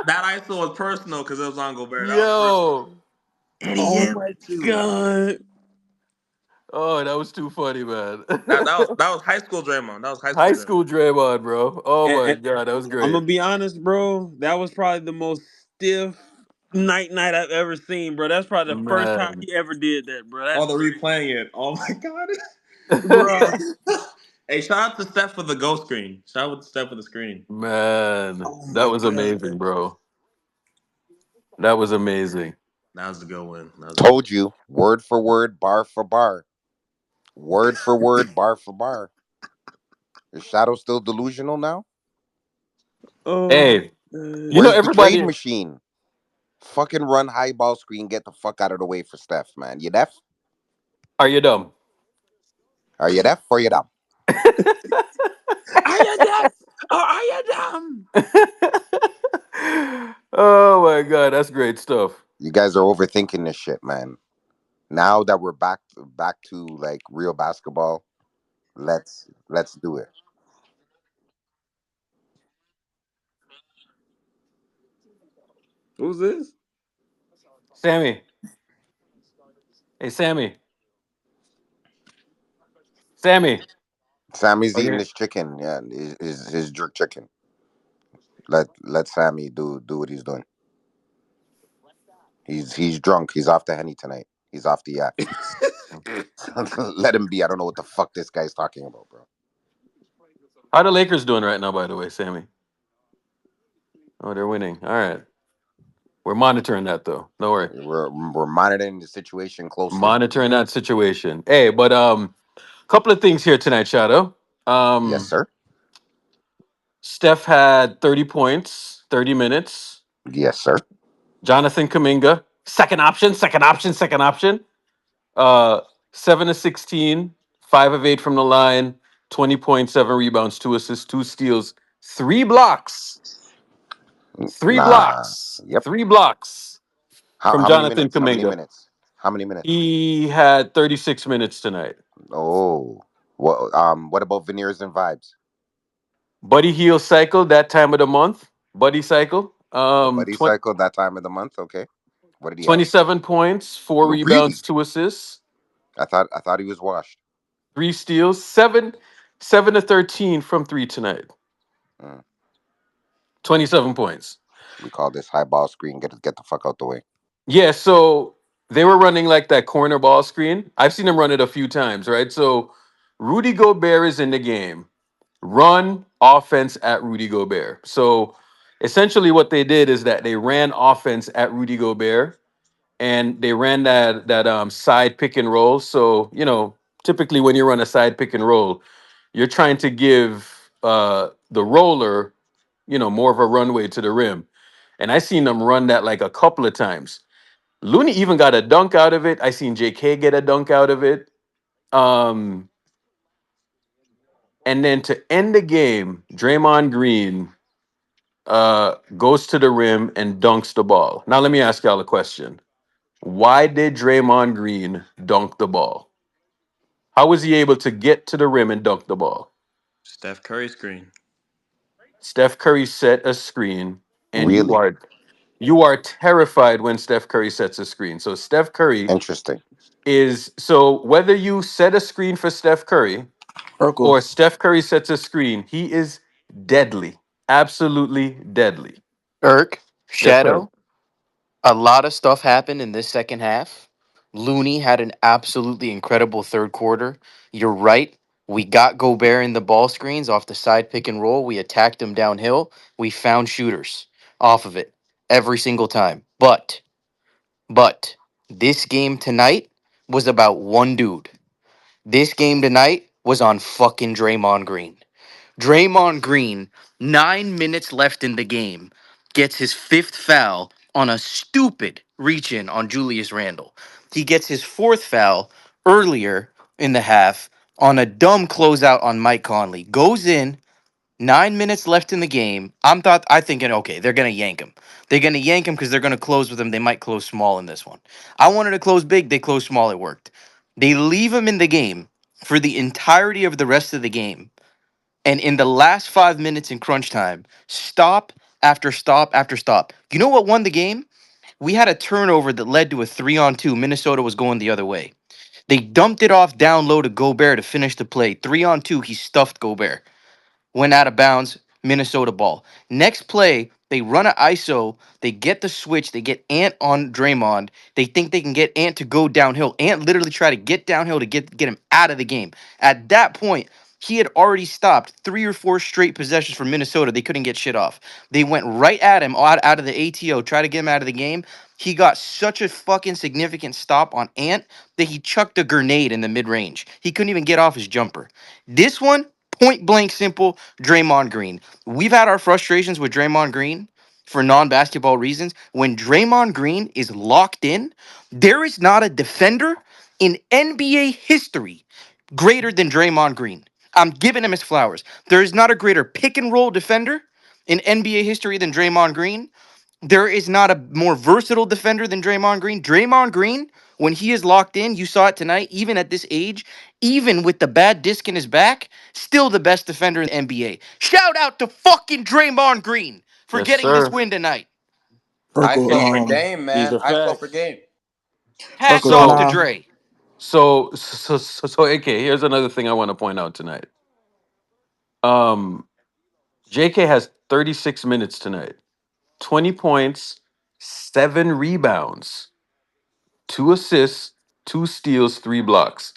that ISO was personal because it was on Gobert. That was personal. Yo. And he Oh hit my too. god. Oh, that was too funny, man. That was high school Draymond. That was high school High Draymond. school Draymond, bro. Oh my And god, that was I'm great. gonna be honest, bro. That was probably the most stiff night I've ever seen, bro. That's probably the first time Man. he ever did that, bro. Oh, That's the crazy, replaying it. Oh my god. bro. Hey, shout out to Steph for the go screen. Shout out to Steph for the screen. Man. Oh That my was god. amazing, bro. That was amazing. That was a good win. That was a good Told win. you, word for word, bar for bar, word for word, bar for bar. Is Shadow still delusional now? Oh Hey, you know god. Where's the trade everybody. machine? Fucking run high ball screen, get the fuck out of the way for Steph, man. You deaf? Are you dumb? Are you deaf or you dumb? Are you deaf or are you dumb? Oh my god, that's great stuff. You guys are overthinking this shit, man. Now that we're back to like real basketball, let's do it. Who's this? Sammy. Hey, Sammy. Sammy. Sammy's eating Okay. his chicken, yeah, his jerk chicken. Let Sammy do what he's doing. He's drunk. He's off the henny tonight. He's off the yak. Let him be. I don't know what the fuck this guy's talking about, bro. How the Lakers doing right now, by the way, Sammy? Oh, they're winning. All right. We're monitoring that though. Don't worry. We're monitoring the situation closely. Monitoring that situation. Hey, but couple of things here tonight, Shadow. Yes, Um, sir. Steph had 30 points, 30 minutes. Yes, sir. Jonathan Kaminga, second option, second option, second option. Uh, 7 of 16, 5 of 8 from the line, 20.7 rebounds, 2 assists, 2 steals, 3 blocks. Three Nah. blocks. Yep. 3 blocks from How many Jonathan minutes? How many Kaminga. minutes? How many minutes? He had 36 minutes tonight. Oh. What about veneers and vibes? Buddy Heel cycle that time of the month. Buddy cycle. The buddy cycle that time of the month. Okay. What did he have? 27 points, 4 Really? rebounds, 2 assists, I thought he was washed. 3 steals, 7 to 13 from 3 tonight. Mm. 27 points. We call this high ball screen. Get the fuck out the way. Yeah, so they were running like that corner ball screen. I've seen them run it a few times, right? So Rudy Gobert is in the game. Run offense at Rudy Gobert. So essentially what they did is that they ran offense at Rudy Gobert and they ran that side pick and roll. So, typically when you run a side pick and roll, you're trying to give the roller, more of a runway to the rim. And I seen them run that like a couple of times. Looney even got a dunk out of it. I seen JK get a dunk out of it. Um, and then to end the game, Draymond Green goes to the rim and dunks the ball. Now let me ask y'all a question. Why did Draymond Green dunk the ball? How was he able to get to the rim and dunk the ball? Steph Curry screen. Steph Curry set a screen, and you Really are you are terrified when Steph Curry sets a screen. So Steph Curry interesting. is so whether you set a screen for Steph Curry Urkel. or Steph Curry sets a screen, he is deadly. Absolutely deadly. Irk, Yes, sir. Shadow, a lot of stuff happened in this second half. Looney had an absolutely incredible third quarter. You're right. We got Gobert in the ball screens off the side pick and roll. We attacked him downhill. We found shooters off of it every single time. But this game tonight was about one dude. This game tonight was on fucking Draymond Green. Draymond Green, 9 minutes left in the game, gets his fifth foul on a stupid reach in on Julius Randle. He gets his fourth foul earlier in the half on a dumb closeout on Mike Conley. Goes in, 9 minutes left in the game. I thinking, okay, they're gonna yank him. They're gonna yank him because they're gonna close with him. They might close small in this one. I wanted to close big. They closed small. It worked. They leave him in the game for the entirety of the rest of the game, and in the last 5 minutes in crunch time, stop after stop after stop. You know what won the game? We had a turnover that led to a 3-on-2. Minnesota was going the other way. They dumped it off down low to Gobert to finish the play. 3-on-2, he stuffed Gobert. Went out of bounds, Minnesota ball. Next play, they run an ISO, they get the switch, they get Ant on Draymond. They think they can get Ant to go downhill. Ant literally tried to get downhill to get him out of the game. At that point, he had already stopped 3 or 4 straight possessions from Minnesota. They couldn't get shit off. They went right at him out of the ATO, try to get him out of the game. He got such a fucking significant stop on Ant that he chucked a grenade in the mid range. He couldn't even get off his jumper. This one, point blank simple, Draymond Green. We've had our frustrations with Draymond Green for non-basketball reasons. When Draymond Green is locked in, there is not a defender in NBA history greater than Draymond Green. I'm giving him his flowers. There is not a greater pick and roll defender in NBA history than Draymond Green. There is not a more versatile defender than Draymond Green. Draymond Green, when he is locked in, you saw it tonight, even at this age, even with the bad disc in his back, still the best defender in the NBA. Shout out to fucking Draymond Green for Yes, getting this sir. win tonight. I He's feel a for Urkel, Dame, he's man. a I feel for fact. Dame. Hats So off to Nah, Dre. so AK, here's another thing I want to point out tonight. Um, JK has 36 minutes tonight. 20 points, 7 rebounds, 2 assists, 2 steals, 3 blocks.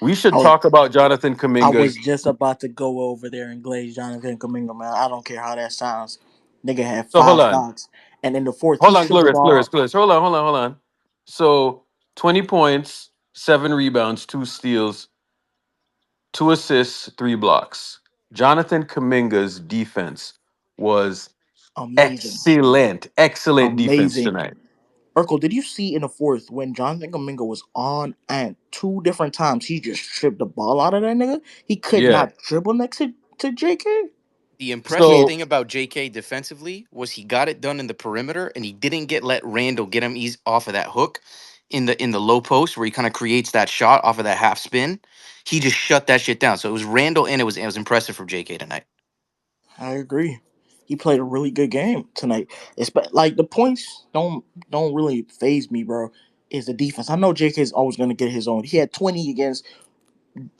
We I should was talk about Jonathan I was Kaminga's. just about to go over there and glaze Jonathan Kaminga, man. I don't care how that sounds. Nigga had So hold five on. stocks, and in the fourth he Hold on, stripped the Glorious, Glorious, ball. Glorious. Hold on. So 20 points, 7 rebounds, 2 steals, 2 assists, 3 blocks. Jonathan Kaminga's defense was Amazing, excellent defense amazing. tonight. Urkel, did you see in the fourth when Jonathan Kaminga was on and 2 different times he just stripped the ball out of that nigga? He could Yeah. not dribble next to JK. The impressive Yeah, So thing about JK defensively was he got it done in the perimeter and he didn't get let Randall get him ease off of that hook in the low post where he kind of creates that shot off of that half spin. He just shut that shit down. So it was Randall and it was impressive from JK tonight. I agree. He played a really good game tonight. It's like the points don't really phase me, bro. Is the defense? I know JK is always going to get his own. He had 20 against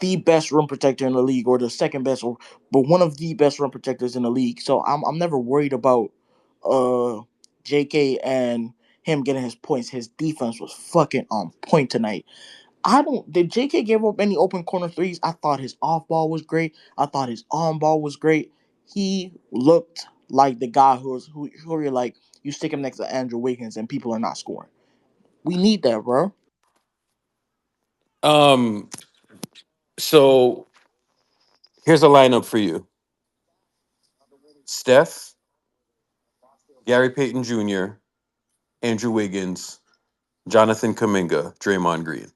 the best rim protector in the league, or the second best, or but one of the best rim protectors in the league. So I'm never worried about uh JK and him getting his points. His defense was fucking on point tonight. I don't. Did JK give up any open corner threes? I thought his off ball was great. I thought his on ball was great. He looked like the guy who you're like, you stick him next to Andrew Wiggins and people are not scoring. We need that, bro. um so here's a lineup for you. Steph, Gary Payton Jr., Andrew Wiggins, Jonathan Kaminga, Draymond Green.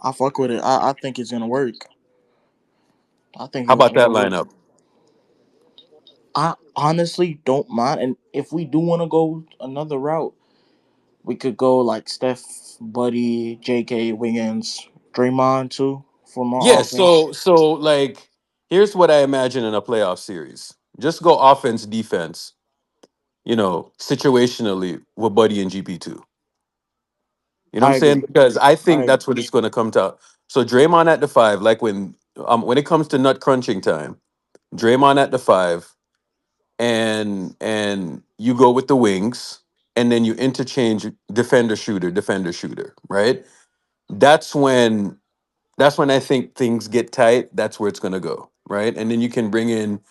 I fuck with it. I think it's gonna work. I think How it's about gonna that work. lineup? I honestly don't mind, and if we do want to go another route, we could go like Steph, Buddy, J.K. Wiggins, Draymond too for more Yeah, offense. so like here's what I imagine in a playoff series. Just go offense, defense, situationally with Buddy and GP2. You know what I'm I saying? agree. Because I I think that's what it's going to come to. So Draymond at the five, like when it comes to nut crunching time, Draymond at the five, and you go with the wings, and then you interchange defender shooter, right? That's when that's when I think things get tight. That's where it's going to go, right? And then you can bring in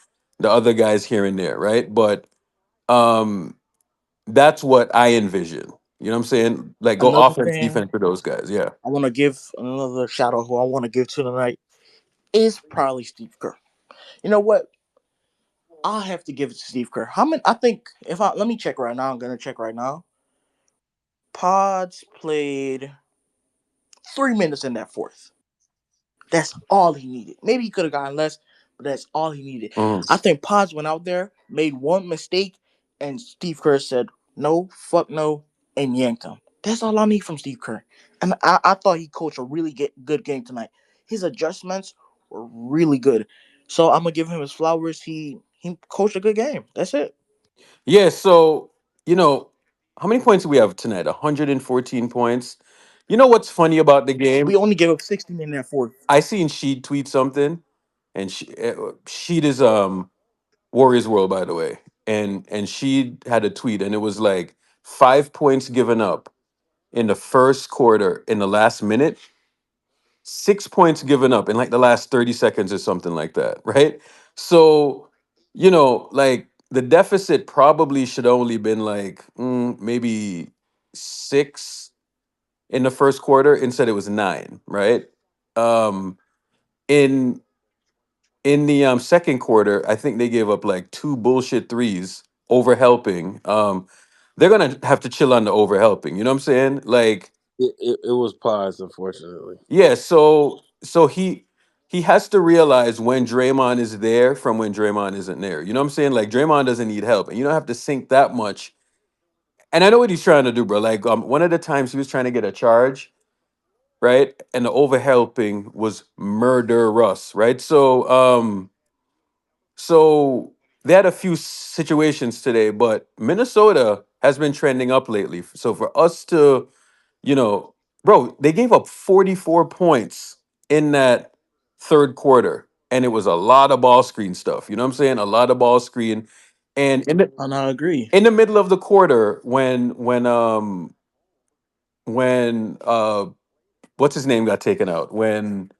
the other guys here and there, right? But um that's what I envision. You know what I'm saying? Like go Another offense, thing defense for those guys. Yeah. I want to give another shout out who I want to give to tonight is probably Steve Kerr. You know what? I have to give it to Steve Kerr. How many? I think if I let me check right now. I'm gonna check right now. Pods played 3 minutes in that fourth. That's all he needed. Maybe he could have gotten less, but that's all he needed. Mhm. I think Pods went out there, made one mistake, and Steve Kerr said, no, fuck no, and yanked him. That's all I need from Steve Kerr. And I thought he coached a really good game tonight. His adjustments were really good. So I'm gonna give him his flowers. He coached a good game. That's it. Yeah, so you know, how many points do we have tonight? 114 points. You know what's funny about the game? We only gave up 16 in that fourth. I seen Sheed tweet something, and Sheed is Warriors World, by the way, and she had a tweet, and it was like 5 points given up in the first quarter in the last minute, 6 points given up in like the last 30 seconds or something like that, right? So, like the deficit probably should only been like maybe six in the first quarter. Instead, it was nine, right? Um, in in the second quarter, I think they gave up like two bullshit threes over helping. They're gonna have to chill on the over helping. You know what I'm saying? Like, It was pause, unfortunately. yeah. So he has to realize when Draymond is there from when Draymond isn't there. You know what I'm saying? Like Draymond doesn't need help, and you don't have to sink that much. And I know what he's trying to do, bro. Like, one of the times he was trying to get a charge, right? And the over helping was murderous, right? So they had a few situations today, but Minnesota has been trending up lately. So for us to, you know, bro, they gave up 44 points in that third quarter, and it was a lot of ball screen stuff. You know what I'm saying? A lot of ball screen, and And I agree. in the middle of the quarter, when what's his name got taken out, when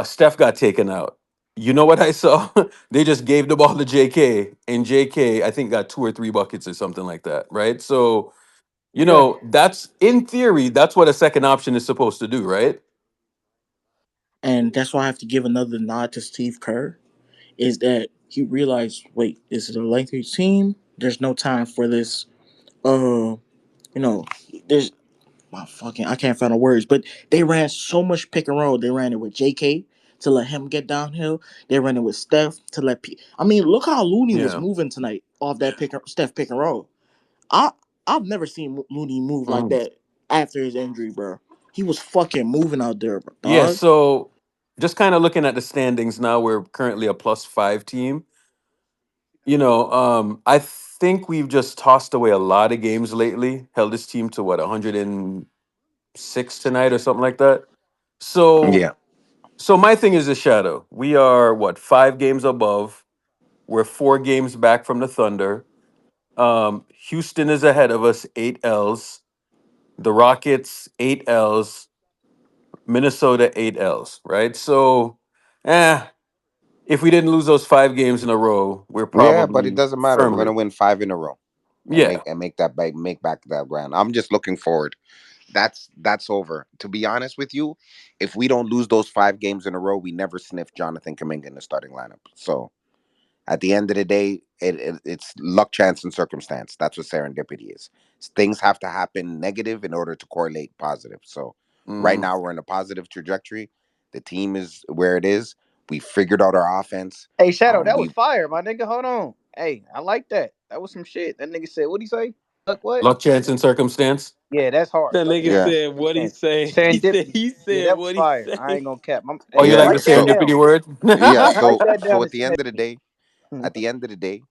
Steph got taken out. You know what I saw? They just gave the ball to JK, and JK, I think, got two or three buckets or something like that, right? So, Yeah. that's in theory, that's what a second option is supposed to do, right? And that's why I have to give another nod to Steve Kerr. Is that he realized, wait, this is a lengthy team. There's no time for this. Uh, you know, there's I can't find the words, but they ran so much pick and roll. They ran it with J.K. to let him get downhill. They ran it with Steph to let. I mean, look how Looney was Yeah. moving tonight off that Steph pick and roll. I I've never seen Looney move like Mhm. that after his injury, bro. He was fucking moving out there, Yeah. dog. So, just kind of looking at the standings now, we're currently a +5 team. I think we've just tossed away a lot of games lately. Held this team to what, 106 tonight or something like that. So Yeah. So my thing is a shadow. We are what, 5 games above. We're 4 games back from the Thunder. Houston is ahead of us, 8 L's. The Rockets, 8 L's. Minnesota, 8 L's. Right. So, if we didn't lose those 5 games in a row, we're Yeah, but it probably doesn't matter. We're gonna firmly. win five in a row, and Yeah. make that back, make back that round. I'm just looking forward. That's over. To be honest with you, if we don't lose those 5 games in a row, we never sniff Jonathan Kaminga in the starting lineup. So at the end of the day, it's luck, chance, and circumstance. That's what serendipity is. Things have to happen negative in order to correlate positive. So right Mm. now we're in a positive trajectory. The team is where it is. We figured out our offense. Hey, Shadow, that was We fire, my nigga. Hold on. Hey, I like that. That was some shit. That nigga said, what'd he say? Look, what? Luck, chance, and circumstance. Yeah, that's hard. That Look, nigga chance yeah. and said what he circumstance. say. Serendipity. He Yeah, said that was what he fire. I say. ain't gonna cap. Oh, you Hey, Yeah. like the write that So down. serendipity word? yeah. Write So that so down. at It's the in end of the day, that. at the end of the day,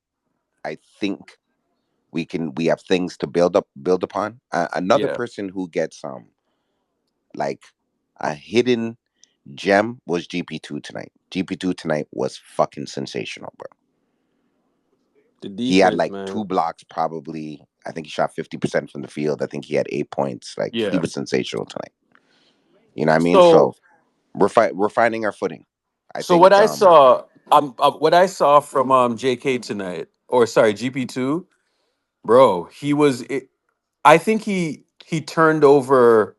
I think we have things to build upon. Another Yeah. person who gets like a hidden gem was GP2 tonight. GP2 tonight was fucking sensational, bro. The He had defense, like man. two blocks, probably. I think he shot 50% from the field. I think he had 8 points. Like he Yeah. was sensational tonight. You know what I mean? So So we're finding our footing. I so what think I saw, what I saw from JK tonight, or sorry, GP2, bro, I think he turned over.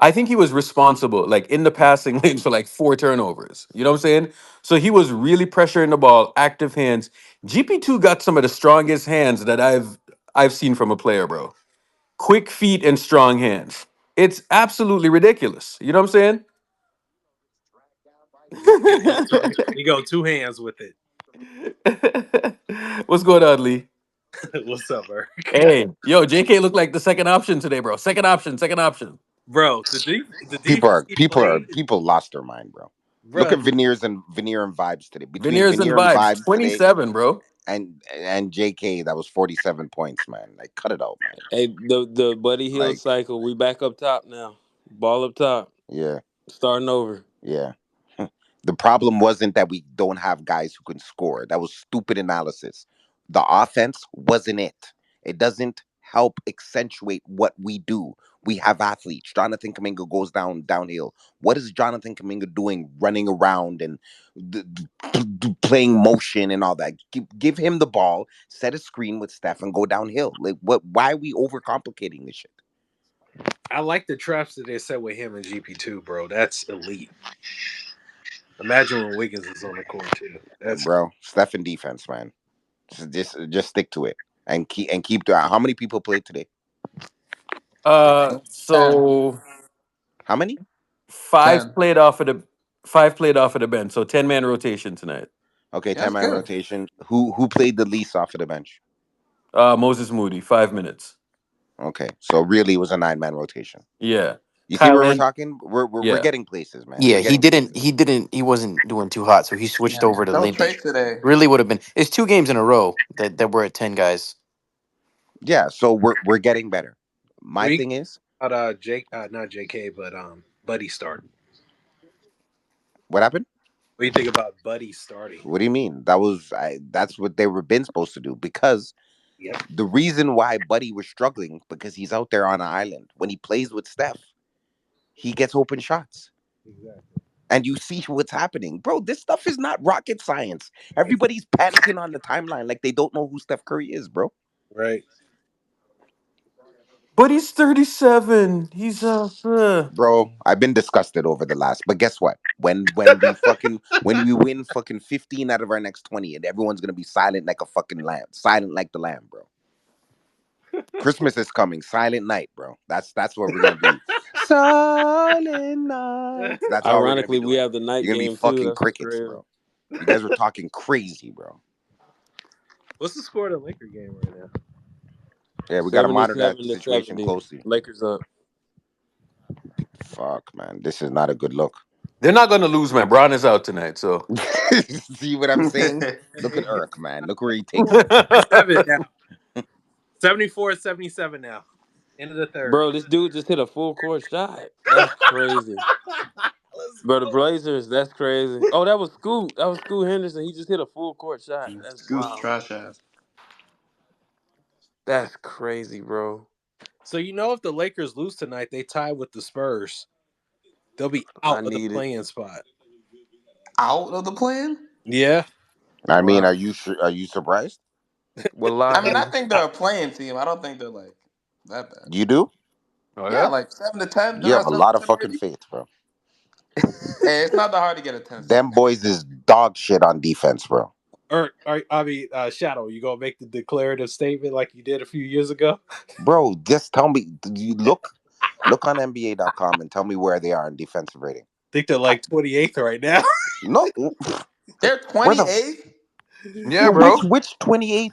I think he was responsible, like in the passing lanes for like 4 turnovers. You know what I'm saying? So he was really pressuring the ball, active hands. GP2 got some of the strongest hands that I've seen from a player, bro. Quick feet and strong hands. It's absolutely ridiculous. You know what I'm saying? You go two hands with it. What's going on, Lee? What's up, Eric? Hey, yo, JK looked like the second option today, bro. Second option, second option. Bro, the defense he played. people lost their mind, bro. Look bro. at Veneer and Vibes today. Between Veneers and Veneer and vibes, Vibes today 27, bro. and JK, that was 47 points, man. Like, cut it out, man. Hey, the Buddy Hill Like, cycle. We back up top now. Ball up top. yeah, Starting over. yeah. The problem wasn't that we don't have guys who can score. That was stupid analysis. The offense wasn't it. It doesn't help accentuate what we do. We have athletes. Jonathan Kaminga goes downhill. What is Jonathan Kaminga doing running around and playing motion and all that? Give him the ball, set a screen with Steph and go downhill. Like what why are we overcomplicating this shit? I like the traps that they set with him and GP2, bro. That's elite. Imagine when Wiggins is on the court too. That's Bro, Steph in defense, man. Just stick to it and keep doing. How many people played today? Ten. So How many? five 10. played off of the five played off of the bench. So 10-man rotation tonight. Okay, Yeah, that's 10-man good. rotation. Who played the least off of the bench? Moses Moody, 5 minutes. Okay, so really it was a 9-man rotation. Yeah. You see Kyle where we're and talking? We're yeah. getting places, man. Yeah, We're he getting didn't. places. He didn't. He wasn't doing too hot, so he switched Yeah. over to No Lindy. trade today. Really would have been. It's 2 games in a row that we're at 10 guys. Yeah, so we're getting better. My what do you thing is, about Jake not JK, but Buddy starting. what happened? What do you think about Buddy starting? What do you mean? That's what they were been supposed to do because Yep. the reason why Buddy was struggling because he's out there on an island. When he plays with Steph, he gets open shots. Exactly. And you see what's happening. Bro, this stuff is not rocket science. Everybody's panicking on the timeline like they don't know who Steph Curry is, bro. Right. But he's 37. He's Bro, I've been disgusted over the last. But guess what? When we win fucking 15 out of our next 20 and everyone's going to be silent like a fucking lamb. Silent like the lamb, bro. Christmas is coming. Silent night, bro. That's what we're going to be. Silent night. That's all we're going to be Ironically, we doing. have the night You're going to be game too. fucking That's what's crickets, crazy. bro. You guys were talking crazy, bro. What's the score of the Laker game right now? Yeah, we got to monitor that 77 to situation 70. closely. Lakers up. Fuck, man. This is not a good look. they're not gonna lose, man. Braun is out tonight, so See what I'm saying? Look at Irk, man. Look where he takes us. 7 now. 74-77 now. End of the third. Bro, this dude just hit a full court shot. That's crazy. Let's Bro, the go. Blazers, that's crazy. Oh, that was Scoot. That was Scoot Henderson. He just hit a full court shot. That's Goose wild. trash ass. That's crazy, bro. So if the Lakers lose tonight, they tie with the Spurs. They'll be I out of the need it. playing spot. Out of the plan? Yeah. I mean, Wow. are you surprised? I mean, I Wallahi. think they're a playing team. I don't think they're like that bad. You do? oh Yeah, yeah. like 7 to 10. They're You have not a seven to lot of ten fucking already. faith, bro. Hey, it's not that hard to get a 10 seed, Them man. boys is dog shit on defense, bro. Shadow, you gonna make the declarative statement like you did a few years ago? Bro, just tell me. You look on NBA.com and tell me where they are in defensive rating. I think they're like 28th right now. No, They're where the 28th. Yeah, bro. which 28th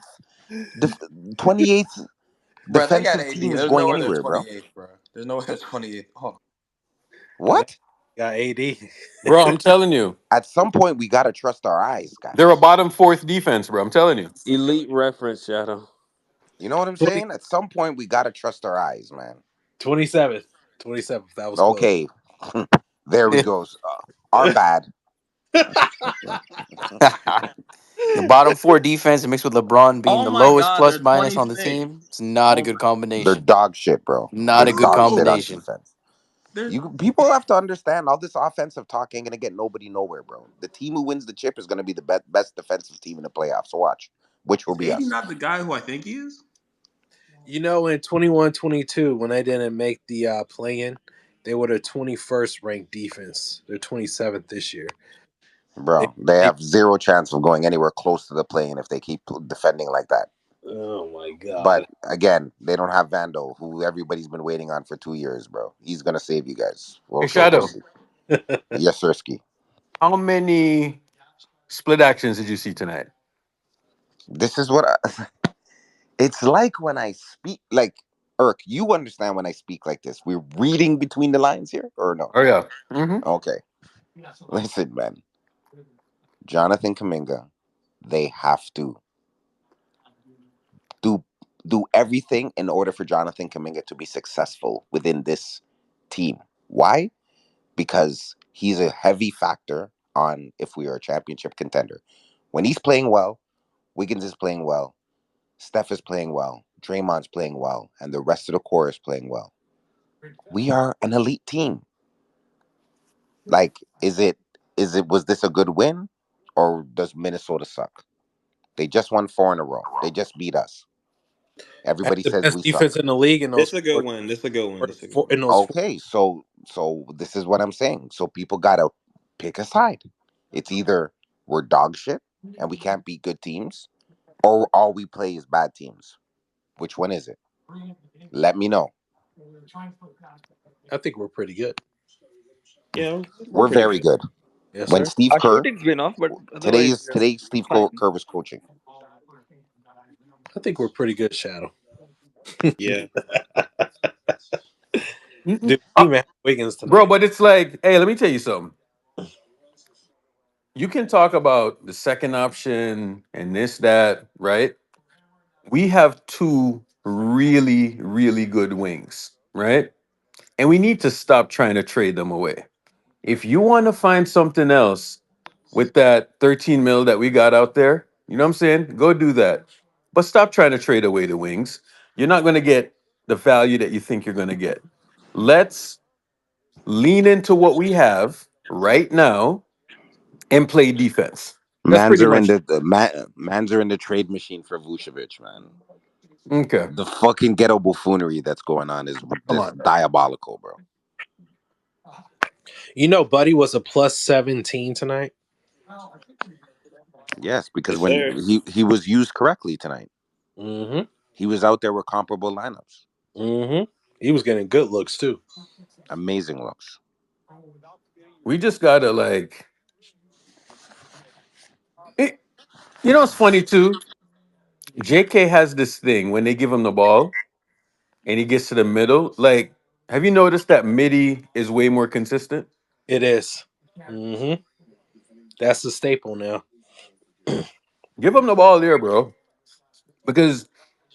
28th Bro, they got defensive AD. team is There's going nowhere they're anywhere, bro? 28th, bro. There's nowhere they're 28th. Oh, Got What? AD. Bro, I'm telling you. At some point, we gotta trust our eyes, They're a guys. bottom fourth defense, bro. I'm telling you. Elite reference, Shadow. You know what I'm 20, saying? At some point, we gotta trust our eyes, man. 27th. 27th. That was close. Okay, there we go. Our bad. The bottom four defense mixed with LeBron being oh the my lowest God, plus they're minus on the 26th. team. It's not a Oh good my, They're combination. dog shit, bro. They're Not a good dog shit on combination. defense. there's You people have to understand all this offensive talk ain't gonna get nobody nowhere, bro. The team who wins the chip is gonna be the best defensive team in the playoffs. So watch, which will is be 80 us. not the guy who I think he is? In 21-22, when they didn't make the play-in, they were the 21st ranked defense. They're 27th this year. They, Bro, they they have zero chance of going anywhere close to the plane if they keep defending like that. oh my But god. again, they don't have Vando, who everybody's been waiting on for 2 years, bro. He's gonna save you guys. Hey, Well, so we'll Shadow, see. Yes, Sirski. how many split actions did you see tonight? This is what it's like when I speak. Like, Irk, you understand when I speak like this? We're reading between the lines here, or no? Oh yeah. Mm-hmm. Okay. Listen, man, Jonathan Kaminga, they have to do do everything in order for Jonathan Kaminga to be successful within this team. Why? Because he's a heavy factor on if we are a championship contender. When he's playing well, Wiggins is playing well, Steph is playing well, Draymond's playing well, and the rest of the core is playing well. We are an elite team. Like, is it was this a good win, or does Minnesota suck? They just won four in a row. They just beat us. Had Everybody the says best we defense suck. in the league in This those a good four, one. This a good one. This a good one. in those four. Okay, so this is what I'm saying. So people gotta pick a side. It's either we're dog shit and we can't beat good teams, or all we play is bad teams. Which one is it? Let me know. I think we're pretty good. Yeah, we're We're pretty very good. good. Yes, When sir. Steve Our Kerr, shooting's been off, but otherwise today's today we're Steve fine. Kerr was coaching. I think we're pretty good, Shadow. Yeah. Dude, Uh, we even have Wiggins bro, tonight. but it's like, hey, let me tell you something. You can talk about the second option and this, that, right? We have two really, really good wings, right? And we need to stop trying to trade them away. If you want to find something else with that 13 mil that we got out there, you know what I'm saying? Go do that. But stop trying to trade away the wings. You're not going to get the value that you think you're going to get. Let's lean into what we have right now and play defense. That's Mans pretty are in much Mans are in the trade machine for Vucevic, man. okay. The fucking ghetto buffoonery that's going on is Come just on. diabolical, bro. You know, Buddy was a plus 17 tonight. Yes, because Yes, when sir. he was used correctly tonight, Mm-hmm. he was out there with comparable lineups. Mm-hmm. He was getting good looks too. Amazing looks. We just gotta like it, you know it's funny too. JK has this thing when they give him the ball and he gets to the middle. Like, have you noticed that midi is way more consistent? It is. Mm-hmm. That's the staple now. Give him the ball there, bro. Because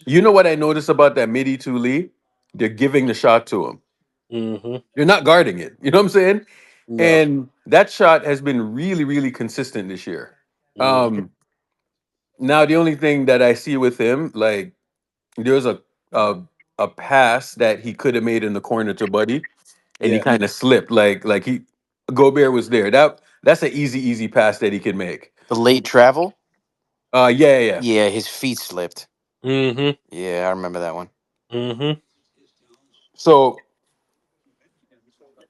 you know what I noticed about that midi to Lee? They're giving the shot to him. Mm-hmm. You're not guarding it. You know what I'm saying? No. And that shot has been really, really consistent this year. Mm-hmm. Now the only thing that I see with him, like there's a a pass that he could have made in the corner to Buddy, and he Yeah. kind of slipped. Like he Gobert was there. That's an easy pass that he can make. The late travel. Yeah. Yeah, his feet slipped. Mm-hmm. Yeah, I remember that one. Mm-hmm. So,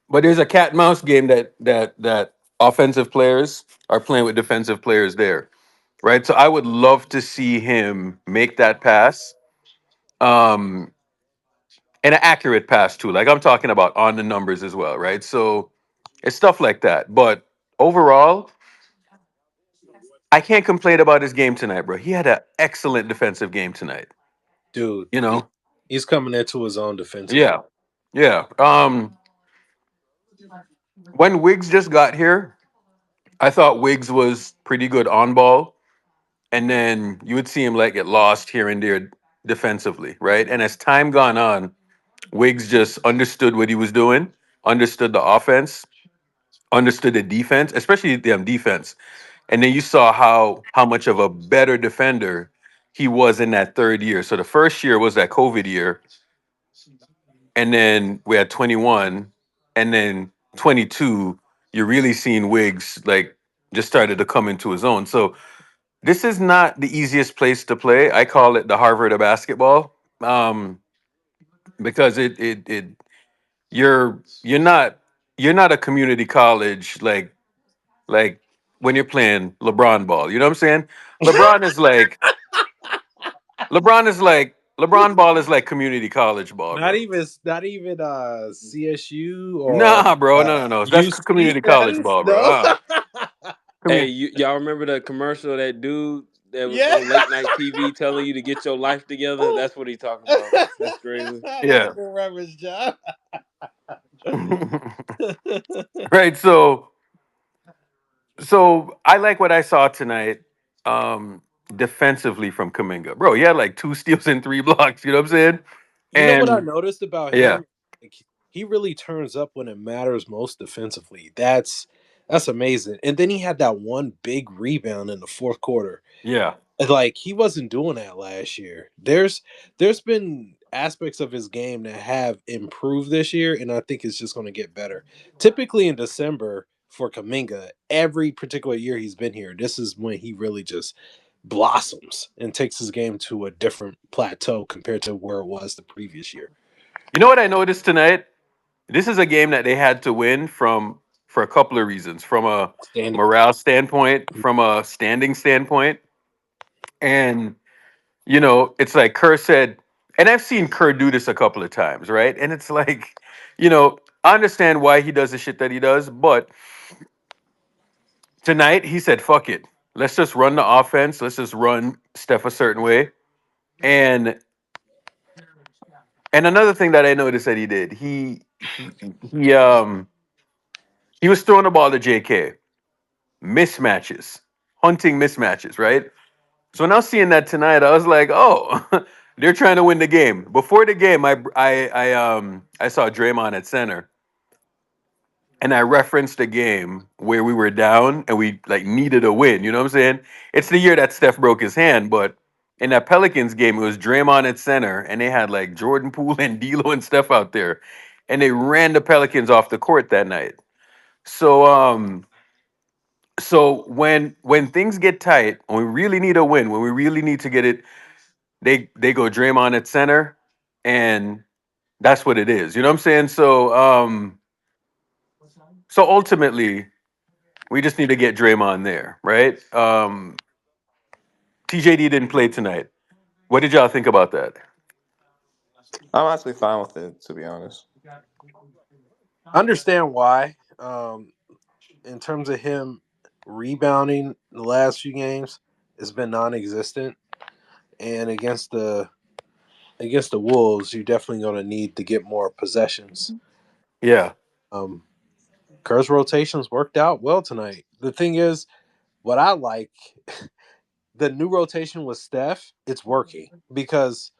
but there's a cat and mouse game that offensive players are playing with defensive players there, right? So I would love to see him make that pass. Um, and an accurate pass too. Like I'm talking about on the numbers as well, right? So it's stuff like that. But overall, I can't complain about his game tonight, bro. He had an excellent defensive game tonight. Dude, You know? he's coming into his own defensively. Yeah. Yeah. When Wiggs just got here, I thought Wiggs was pretty good on ball. And then you would see him like get lost here and there defensively, right? And as time gone on, Wiggs just understood what he was doing, understood the offense, understood the defense, especially the defense. And then you saw how much of a better defender he was in that third year. So the first year was that COVID year, and then we had 21, and then 22. You're really seeing Wiggs like just started to come into his own. So this is not the easiest place to play. I call it the Harvard of basketball, because it you're not a community college like when you're playing LeBron ball. You know what I'm saying? LeBron is like LeBron ball is like community college ball, Not bro. even CSU or Nah, bro, no. That's UC community college status? ball, bro. No. Hey, Community. y'all remember the commercial of that dude that was Yeah. on late night TV telling you to get your life together? That's what he talking about. That's crazy. That's a Yeah. good reference, John. Right. So So I like what I saw tonight. Defensively from Kaminga, bro. He had like two steals and three blocks. You know what I'm saying? You know what I And noticed about yeah, him? Like, he really turns up when it matters most defensively. That's amazing. And then he had that one big rebound in the fourth quarter. yeah. And, like, he wasn't doing that last year. There's been aspects of his game that have improved this year, and I think it's just going to get better. Typically in December for Kaminga, every particular year he's been here, this is when he really just blossoms and takes his game to a different plateau compared to where it was the previous year. You know what I noticed tonight? This is a game that they had to win from for a couple of reasons. From a Standing. morale standpoint, from a standing standpoint, and it's like Kerr said, and I've seen Kerr do this a couple of times, right? And it's like, I understand why he does the shit that he does, but tonight he said, "Fuck it, let's just run the offense. Let's just run Steph a certain way." And another thing that I noticed that he did, he he was throwing the ball to J.K. mismatches, hunting mismatches, right? So now seeing that tonight, I was like, oh, they're trying to win the game. Before the game, I saw Draymond at center, and I referenced a game where we were down and we like needed a win. You know what I'm saying? It's the year that Steph broke his hand, but in that Pelicans game, it was Draymond at center, and they had like Jordan Poole and D'Lo and Steph out there, and they ran the Pelicans off the court that night. So when things get tight, when we really need a win, when we really need to get it, they go Draymond at center, and that's what it is. You know what I'm saying? So ultimately, we just need to get Draymond there, right? TJD didn't play tonight. What did y'all think about that? I'm actually fine with it, to be honest. I understand why. In terms of him rebounding the last few games, it's been non-existent, and against the Wolves, you're definitely going to need to get more possessions. Yeah. Um, Kerr's rotations worked out well tonight. The thing is, what I like, the new rotation with Steph, it's working because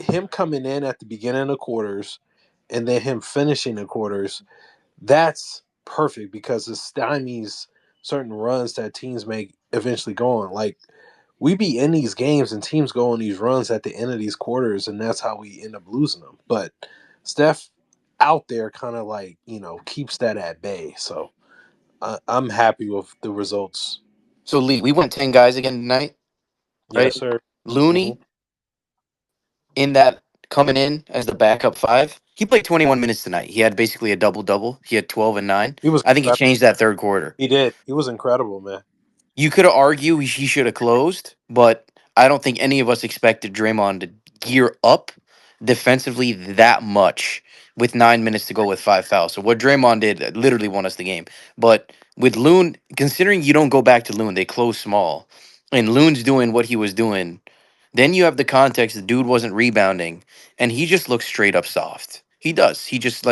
him coming in at the beginning of the quarters and then him finishing the quarters, that's perfect because it stymies certain runs that teams may eventually go on. Like, we be in these games and teams go on these runs at the end of these quarters, and that's how we end up losing them. But Steph out there kind of like, keeps that at bay. So I'm happy with the results. So Lee, we went 10 guys again tonight, Yes, right? sir. Hmm. Looney in that coming in as the backup five. He played 21 minutes tonight. He had basically a double double. He had 12 and 9. He was I think he incredible. changed that third quarter. He did. He was incredible, man. You could argue he should have closed, but I don't think any of us expected Draymond to gear up defensively that much with 9 minutes to go with five fouls. So what Draymond did literally won us the game. But with Loon, considering you don't go back to Loon, they close small, and Loon's doing what he was doing. Then you have the context: the dude wasn't rebounding, and he just looks straight up soft. He does. He just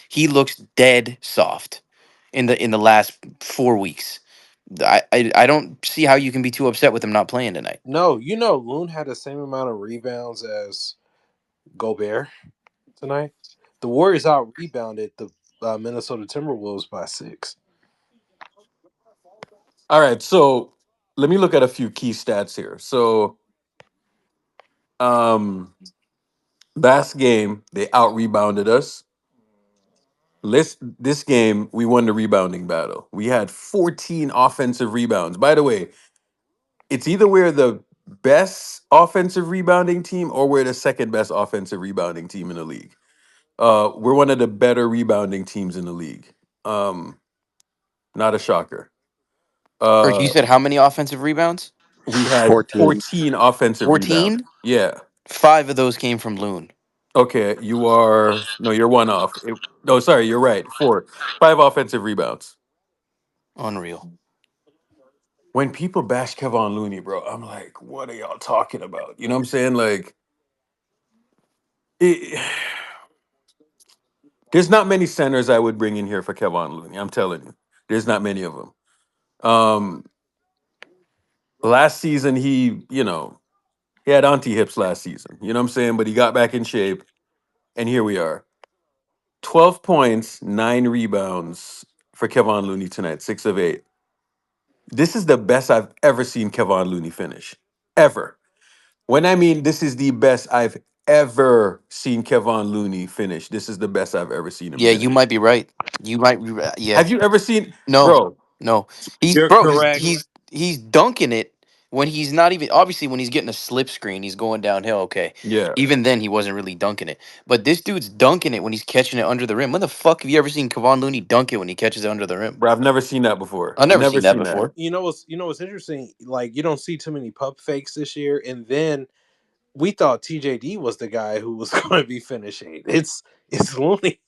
he looks dead soft in the last 4 weeks. I don't see how you can be too upset with him not playing tonight. No, Loon had the same amount of rebounds as Gobert tonight. The Warriors out rebounded the Minnesota Timberwolves by 6. All right. So let me look at a few key stats here. So um last game they out rebounded us. This game we won the rebounding battle. We had 14 offensive rebounds. By the way, it's either we're the best offensive rebounding team or we're the second best offensive rebounding team in the league. We're one of the better rebounding teams in the league. Um, Not a shocker. Or you Uh, said how many offensive rebounds? we had 14. 14 offensive rebounds. 14? Yeah. 5 of those came from Loon. Okay, you are no, you're one off. No, sorry, you're right. Four, five offensive rebounds. Unreal. When people bash Kevon Looney, bro, I'm like, what are y'all talking about? You know what I'm saying? Like, it, there's not many centers I would bring in here for Kevon Looney. I'm telling you, there's not many of them. Um, last season he had anti hips last season. You know what I'm saying? But he got back in shape, and here we are. 12 points, 9 rebounds for Kevon Looney tonight, 6 of 8. This is the best I've ever seen Kevon Looney finish. Ever. When I mean this is the best I've ever seen Kevon Looney finish, this is the best I've ever seen him Yeah, you finish. might be right. You might be right. Yeah. Have you ever seen, No, bro? no. He's You're bro. He's correct. he's he's dunking it when he's not even. Obviously, when he's getting a slip screen, he's going downhill. Okay, Yeah, even then he wasn't really dunking it. But this dude's dunking it when he's catching it under the rim. When the fuck have you ever seen Kevon Looney dunk it when he catches it under the rim? bro, I've never seen that before. I've never Never seen that seen that. before. You know what's interesting? Like you don't see too many pump fakes this year, and then we thought TJD was the guy who was going to be finishing. It's Looney.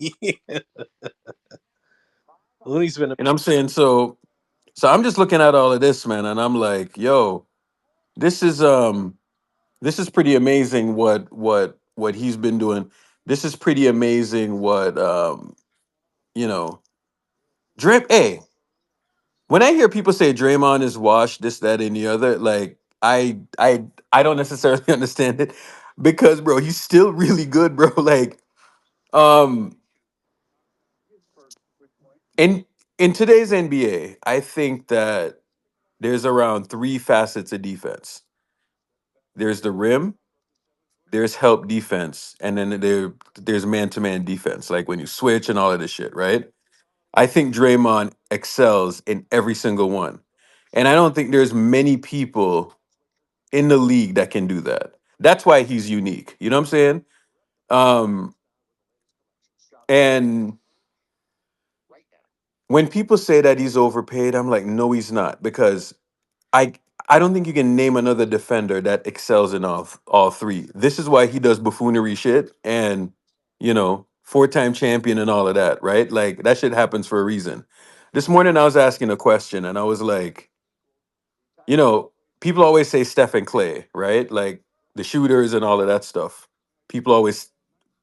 Looney's been And I'm saying so I'm just looking at all of this, man, and I'm like, yo, this is this is pretty amazing what he's been doing. This is pretty amazing what you know, hey, when I hear people say Draymond is washed, this, that, and the other, like I don't necessarily understand it because bro, he's still really good, bro. Like, um in in today's NBA, I think that there's around three facets of defense. There's the rim, there's help defense, and then there's man-to-man defense, like when you switch and all of this shit, right? I think Draymond excels in every single one. And I don't think there's many people in the league that can do that. That's why he's unique. You know what I'm saying? Um, and when people say that he's overpaid, I'm like, no, he's not, because I I don't think you can name another defender that excels in all three. This is why he does buffoonery shit and four-time champion and all of that, right? Like that shit happens for a reason. This morning I was asking a question and I was like, you know, people always say Steph and Clay, right? Like the shooters and all of that stuff. People always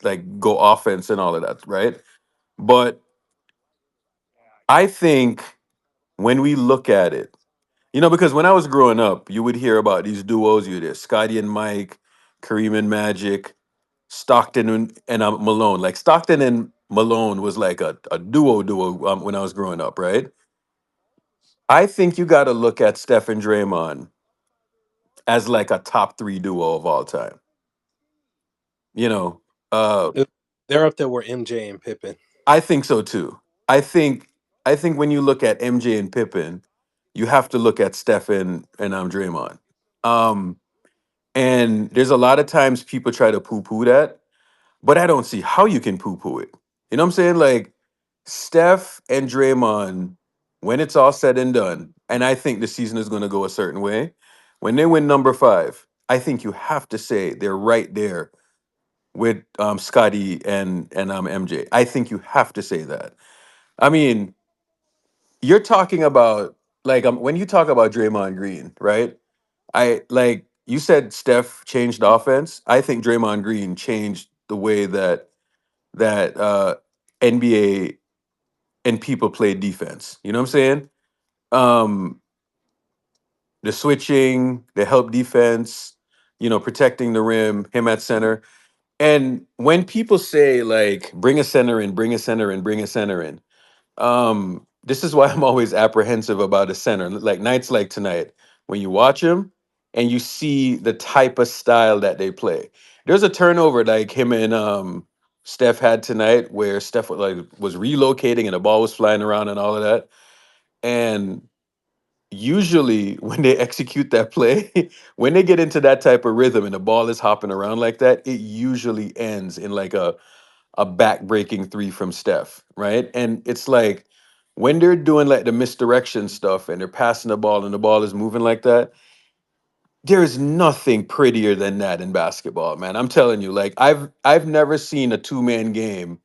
like go offense and all of that, right? But I think when we look at it, because when I was growing up, you would hear about these duos. You hear Scotty and Mike, Kareem and Magic, Stockton and Malone. Like Stockton and Malone was like a duo when I was growing up, right? I think you got to look at Steph and Draymond as like a top three duo of all time. You know, uh, they're up there where MJ and Pippen. I think so too. I think I think when you look at MJ and Pippen, you have to look at Steph and Draymond. Um, And there's a lot of times people try to poo poo that, but I don't see how you can poo poo it. You know what I'm saying? Like Steph and Draymond, when it's all said and done, and I think the season is going to go a certain way, when they win number five, I think you have to say they're right there with Scotty and MJ. I think you have to say that. I mean, you're talking about like when you talk about Draymond Green, right? I like you said Steph changed the offense. I think Draymond Green changed the way that NBA and people play defense. You know what I'm saying? Um the switching, the help defense, protecting the rim, him at center. And when people say like bring a center in, bring a center in, bring a center in, this is why I'm always apprehensive about a center. Like nights like tonight, when you watch them and you see the type of style that they play. There's a turnover like him and Steph had tonight where Steph was relocating and the ball was flying around and all of that. And usually when they execute that play, when they get into that type of rhythm and the ball is hopping around like that, it usually ends in like a back breaking three from Steph, right? And it's like when they're doing like the misdirection stuff and they're passing the ball and the ball is moving like that, there's nothing prettier than that in basketball, man. I'm telling you, like I've never seen a two-man game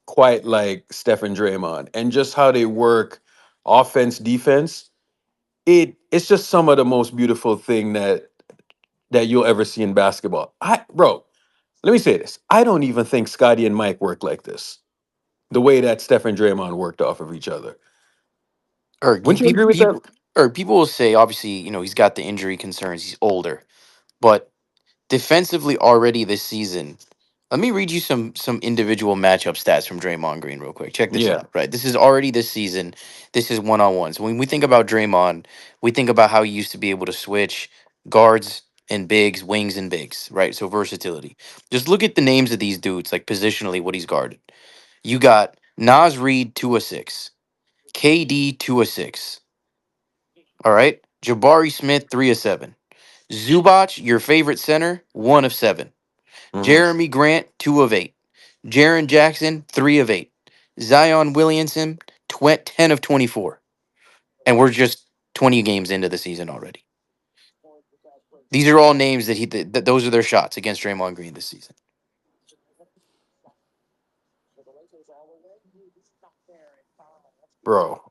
quite like Steph and Draymond and just how they work offense, defense. It's just some of the most beautiful thing that you'll ever see in basketball. Bro, let me say this. I don't even think Scotty and Mike work like this the way that Steph and Draymond worked off of each other. Or Wouldn't you agree with that? Or people will say, obviously, he's got the injury concerns. He's older, but defensively already this season. Let me read you some individual matchup stats from Draymond Green real quick. Check this Yeah. out. Right, this is already this season. This is one on ones. When we think about Draymond, we think about how he used to be able to switch guards and bigs, wings and bigs. Right, so versatility. Just look at the names of these dudes, like positionally, what he's guarded. You got Nas Reed 2 of 6, KD 2 of 6. All right, Jabari Smith 3 of 7. Zubac, your favorite center, 1 of 7. Hmm. Jeremy Grant, 2 of 8. Jaron Jackson, 3 of 8. Zion Williamson, 10 of 24. And we're just 20 games into the season already. These are all names that those are their shots against Draymond Green this season. Bro.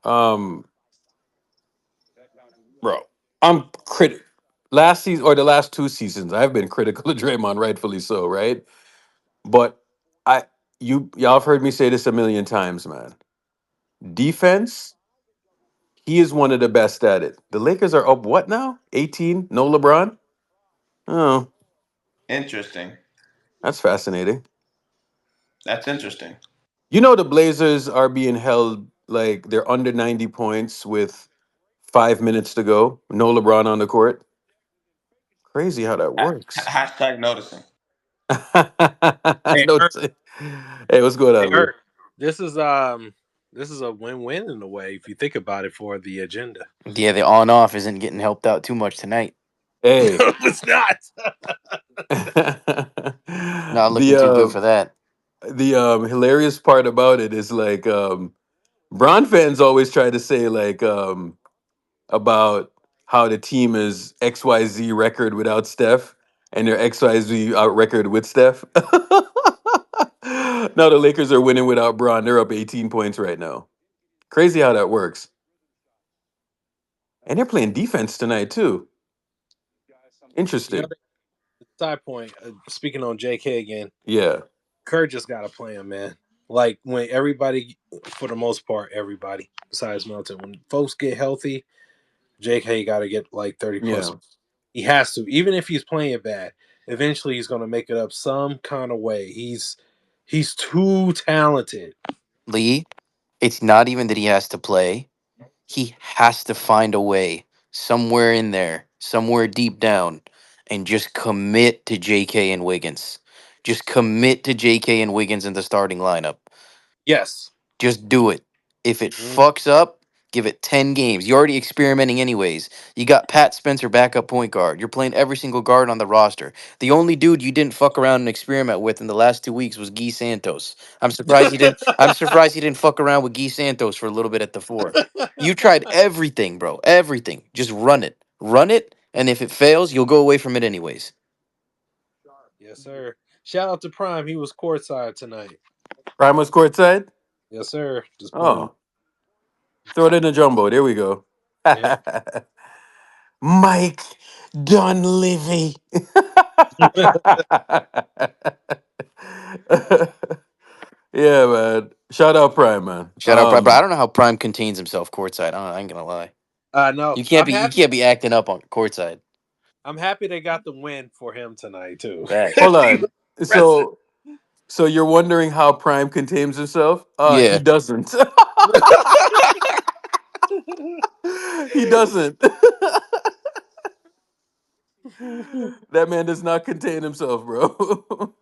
Bro. I'm crit last season or the last 2 seasons, I've been critical of Draymond, rightfully so, right? But I y'all have heard me say this a million times, man. Defense, he is one of the best at it. The Lakers are up what now? 18? No LeBron? Oh, Interesting. that's fascinating. That's interesting. You know the Blazers are being held like they're under 90 points with 5 minutes to go. No LeBron on the court. Crazy how that works. Hashtag noticing. Hey, No Ernst, hey, what's going hey, on, Lou? Ernst, this is a win-win in a way if you think about it for the agenda. Yeah, the on off isn't getting helped out too much tonight. Hey. It's not. Not the looking too good for that. hilarious part about it is like Bron fans always try to say like about how the team is XYZ record without Steph and their XYZ out record with Steph. Now the Lakers are winning without Bron. They're up 18 points right now. Crazy how that works. And they're playing defense tonight too. You know, Interesting. side point. Speaking on JK again, Yeah. Kerr just got to play him, man. Like when everybody, for the most part, everybody besides Melton, when folks get healthy, JK got to get like 30 plus. Yeah. He has to, even if he's playing bad. Eventually, he's going to make it up some kind of way. He's too talented. Lee, it's not even that he has to play. He has to find a way somewhere in there, somewhere deep down, and just commit to JK and Wiggins. Just commit to JK and Wiggins in the starting lineup. Yes. Just do it. If it Mm. fucks up, give it 10 games. You're already experimenting anyways. You got Pat Spencer backup point guard. You're playing every single guard on the roster. The only dude you didn't fuck around and experiment with in the last 2 weeks was Guy Santos. I'm surprised he didn't fuck around with Guy Santos for a little bit at the 4. You tried everything, bro. Everything. Just run it. Run it, and if it fails, you'll go away from it anyways. Yes, sir. Shout out to Prime. He was courtside tonight. Primus courtside? Yes, sir. Just putting him. Oh, throw it in the jumbo. There we go. Yeah. Mike Dunleavy. Yeah, man. Shout out Prime, man. Shout out Prime, but I don't know how Prime contains himself courtside. I ain't gonna lie. No, You can't be acting up on courtside. I'm happy they got the win for him tonight too. Facts. Hold He was on. rested. So you're wondering how Prime contains himself? He Yeah. doesn't. He doesn't. That man does not contain himself, bro.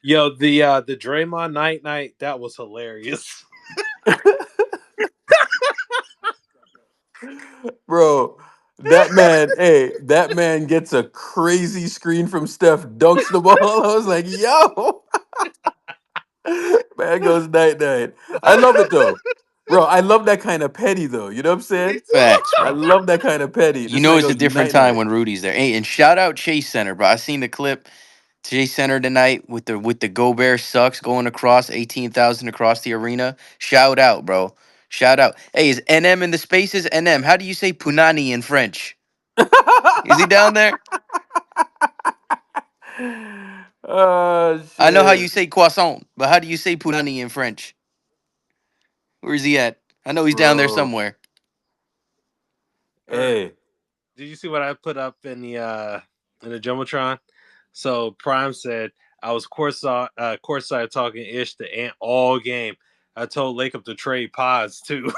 Yo, the Draymond night that was hilarious. Bro, that man gets a crazy screen from Steph, dunks the ball. I was like, yo, man goes night night. I love it though. Bro, I love that kind of petty though. You know what I'm Me saying? Facts, I bro. love that kind of petty. You This know man it's a goes different night time night. when Rudy's there. Hey, and shout out Chase Center, bro. I seen the clip. Chase Center tonight with the Gobert sucks going across 18,000 across the arena. Shout out, bro. Shout out. Hey, is NM in the spaces? NM, how do you say punani in French? Is he down there? Oh I know how you shit. say croissant, but how do you say punani in French? Where's he at? I know he's down there Bro. somewhere. Hey, Did you see what I put up in the jumbotron? So Prime said I was courtside talking ish to Ant all game. I told Lacob to trade pods too.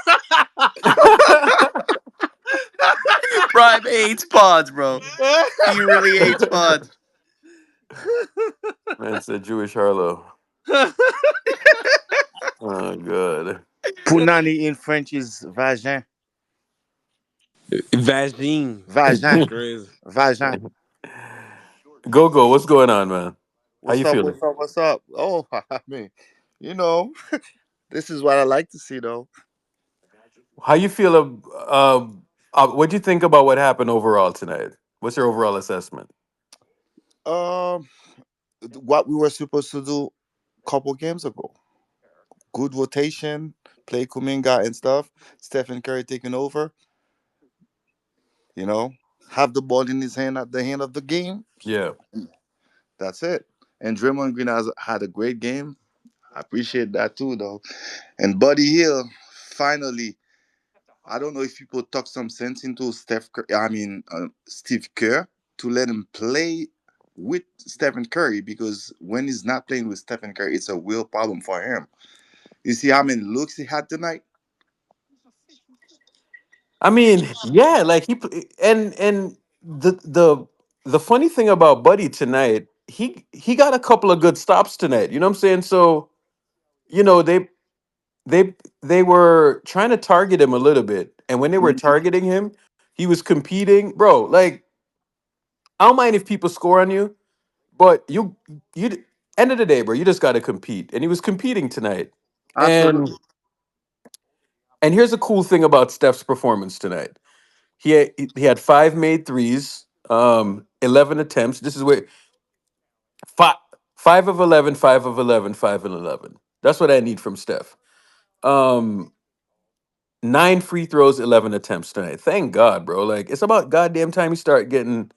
Prime hates pods, bro. He really hates pods. man said Jewish Harlow. Oh, good. Punani in French is vagin. Vagine. Vagin. That's crazy. Vagin. Go go. What's going on, man? How What's you up? feeling? What's up? What's up? Oh, I mean, you know, this is what I like to see, though. How you feel? What do you think about what happened overall tonight? What's your overall assessment? Um, what we were supposed to do a couple games ago. Good rotation, play Kuminga and stuff. Stephen Curry taking over. You know, have the ball in his hand at the end of the game. Yeah. That's it. And Draymond Green has had a great game. I appreciate that too, though. And Buddy Hill, finally, I don't know if people talk some sense into Steve Kerr to let him play with Stephen Curry because when he's not playing with Stephen Curry, it's a real problem for him. You see how many looks he had tonight? I mean, yeah, like and the funny thing about Buddy tonight, he got a couple of good stops tonight. You know what I'm saying? So, you know, they they were trying to target him a little bit. And when they were Mhm. targeting him, he was competing. Bro, like I don't mind if people score on you, but you end of the day, bro, you just got to compete. And he was competing tonight. And Absolutely. and here's a cool thing about Steph's performance tonight. He had five made threes, 11 attempts. This is where five, 5 of 11, 5 of 11, 5 of 11. That's what I need from Steph. Um, 9 free throws, 11 attempts tonight. Thank God, bro. Like it's about goddamn time you start getting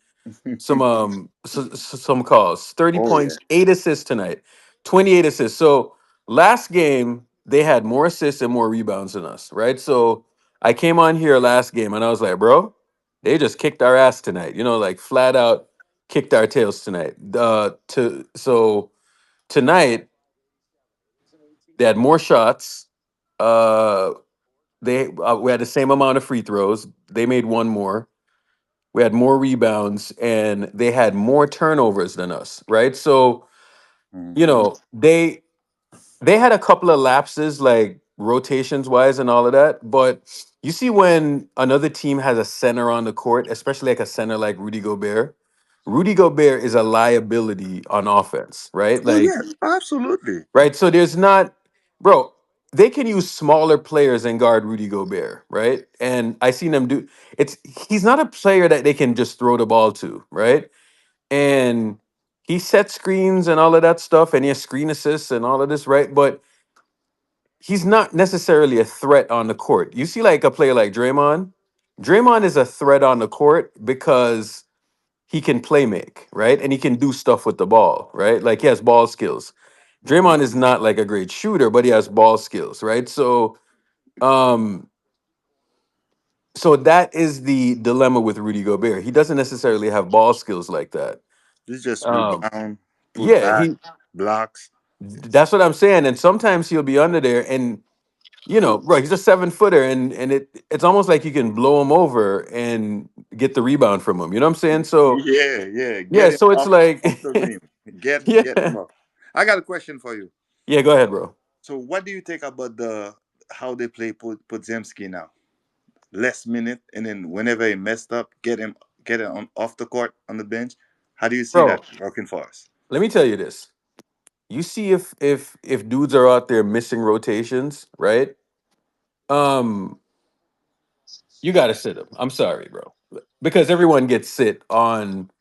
some calls. 30 Oh yeah. points, 8 assists tonight. 28 assists. So last game they had more assists and more rebounds than us, right? So I came on here last game and I was like, bro, they just kicked our ass tonight. You know, like flat out kicked our tails tonight. To so tonight they had more shots. Uh we had the same amount of free throws. They made one more. We had more rebounds and they had more turnovers than us, right? So, you Mhm. know, they had a couple of lapses like rotations wise and all of that, but you see when another team has a center on the court, especially like a center like Rudy Gobert, Rudy Gobert is a liability on offense, right? Oh Like, yeah, absolutely. right? So there's not, bro, they can use smaller players and guard Rudy Gobert, right? And I seen them do it's he's not a player that they can just throw the ball to, right? And he sets screens and all of that stuff, and he has screen assists and all of this, right? But he's not necessarily a threat on the court. You see, like a player like Draymond. Draymond is a threat on the court because he can play make, right? And he can do stuff with the ball, right? Like he has ball skills. Draymond is not like a great shooter, but he has ball skills, right? Um, so that is the dilemma with Rudy Gobert. He doesn't necessarily have ball skills like that. You just Um, rebound, put yeah, back, blocks. that's what I'm saying. And sometimes he'll be under there, and bro, he's a 7 footer, and it's almost like you can blow him over and get the rebound from him. You know what I'm saying? So Yeah, yeah. yeah, Get him so it's like, off the rim. Get him yeah, up. I got a question for you. yeah. Go ahead, bro. So what do you think about the how they play Podzemski now? Less minute and then whenever he messed up, get him on off the court on the bench. How do you see that Bro, working for us? let me tell you this. You see if dudes are out there missing rotations, right? Um, you gotta sit them. I'm sorry, bro. Because everyone gets sit on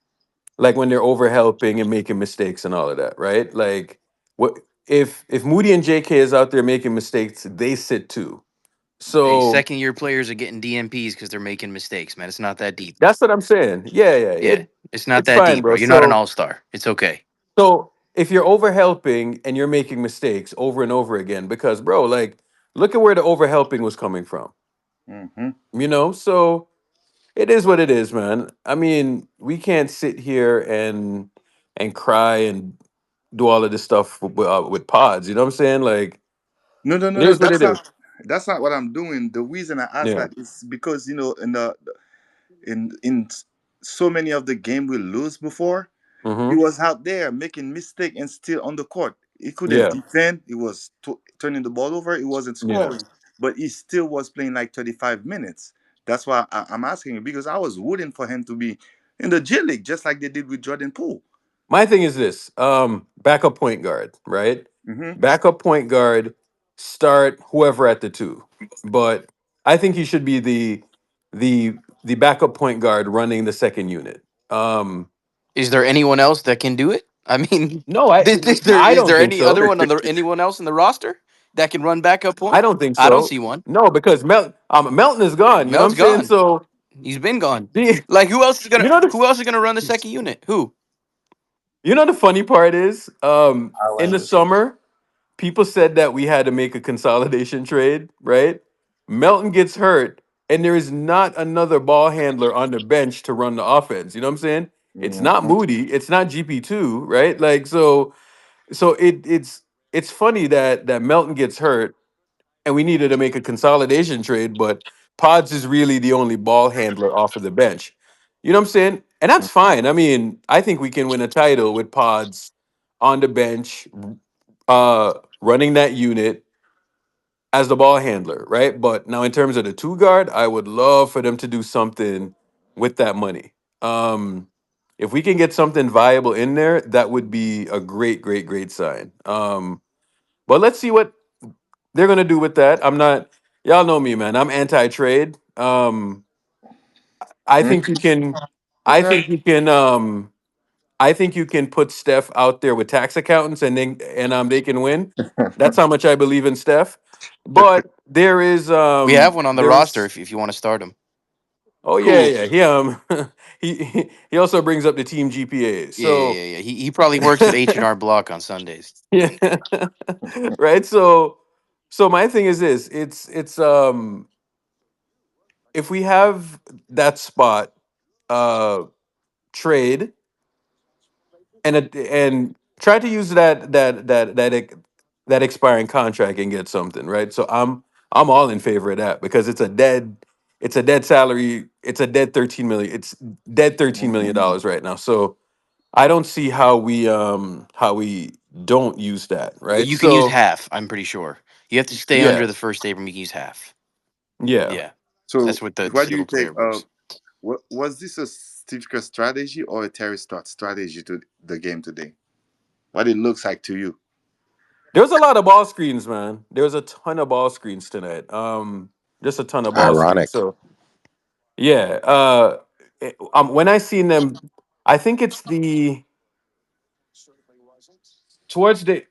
like when they're over helping and making mistakes and all of that, right? Like what if Moody and JK is out there making mistakes, they sit too. Hey, So second year players are getting DMPs because they're making mistakes, man. It's not that deep. that's what I'm saying. Yeah, yeah. Yeah, it's not It's that fine, deep, bro. bro. You're not an So all star. It's okay. so if you're over helping and you're making mistakes over and over again, because bro, like look at where the over helping was coming from. Mm-hmm. So it is what it is, man. I mean, we can't sit here and cry and do all of this stuff with pods. You know what I'm saying? Like, No, no, no, it no. is what it is. That's not what I'm doing. The reason I ask Yeah. that is because in so many of the game we lose before, he Mm-hmm. was out there making mistake and still on the court. He couldn't Yeah. defend. He was turning the ball over. He wasn't Yeah. scoring, but he still was playing like 35 minutes. That's why I'm asking you because I was rooting for him to be in the G League just like they did with Jordan Poole. My thing is this: backup point guard, right? Hmm. Backup point guard, start whoever at the two, but I think he should be the backup point guard running the second unit. Is there anyone else that can do it? I mean, No, I is don't there think any so. other one on the anyone else in the roster that can run backup I point? don't think I don't so. see one. No, because Melton is gone. You know what Mel's I'm saying? gone. So He's been gone. the Like you know who the else is gonna run the second unit? Who? the funny part is in the Highlanders. summer people said that we had to make a consolidation trade, right? Melton gets hurt, and there is not another ball handler on the bench to run the offense. You know what I'm saying? It's not Hmm. Moody, it's not GP2, right? Like so it's funny that Melton gets hurt and we needed to make a consolidation trade, but Pods is really the only ball handler off of the bench. You know what I'm saying? And that's fine. I mean, I think we can win a title with Pods on the bench, running that unit as the ball handler, right? But now in terms of the two guard, I would love for them to do something with that money. If we can get something viable in there, that would be a great, great, great sign. But let's see what they're gonna do with that. I'm not. Y'all know me, man. I'm anti-trade. I think you can. I Okay. think you can. I think you can put Steph out there with tax accountants, and they can win. That's how much I believe in Steph. But We have one on the there roster is. if you want to start him. Oh yeah, Cool. yeah. He also brings up the team GPA. Yeah, yeah, So yeah, yeah. He probably works with H&R Block on Sundays. yeah, right. So my thing is this: it's if we have that spot uh trade and try to use that expiring contract and get something, right? So I'm all in favor of that because it's a dead salary, it's a dead 13 million, it's dead 13 million dollars right now. So I don't see how we don't use that, right? You can use So half, I'm pretty sure. You have to stay yeah, under the first Abram, you can use half. yeah. Yeah. So That's what the what do you single think? player rules. Was this a Steve Kerr strategy or a Terry Stotts strategy to the game today? What it looks like to you? There was a lot of ball screens, man. There was a ton of ball screens tonight. Just a ton of ball screens. Ironic. So yeah, when I seen them, I think it's the towards the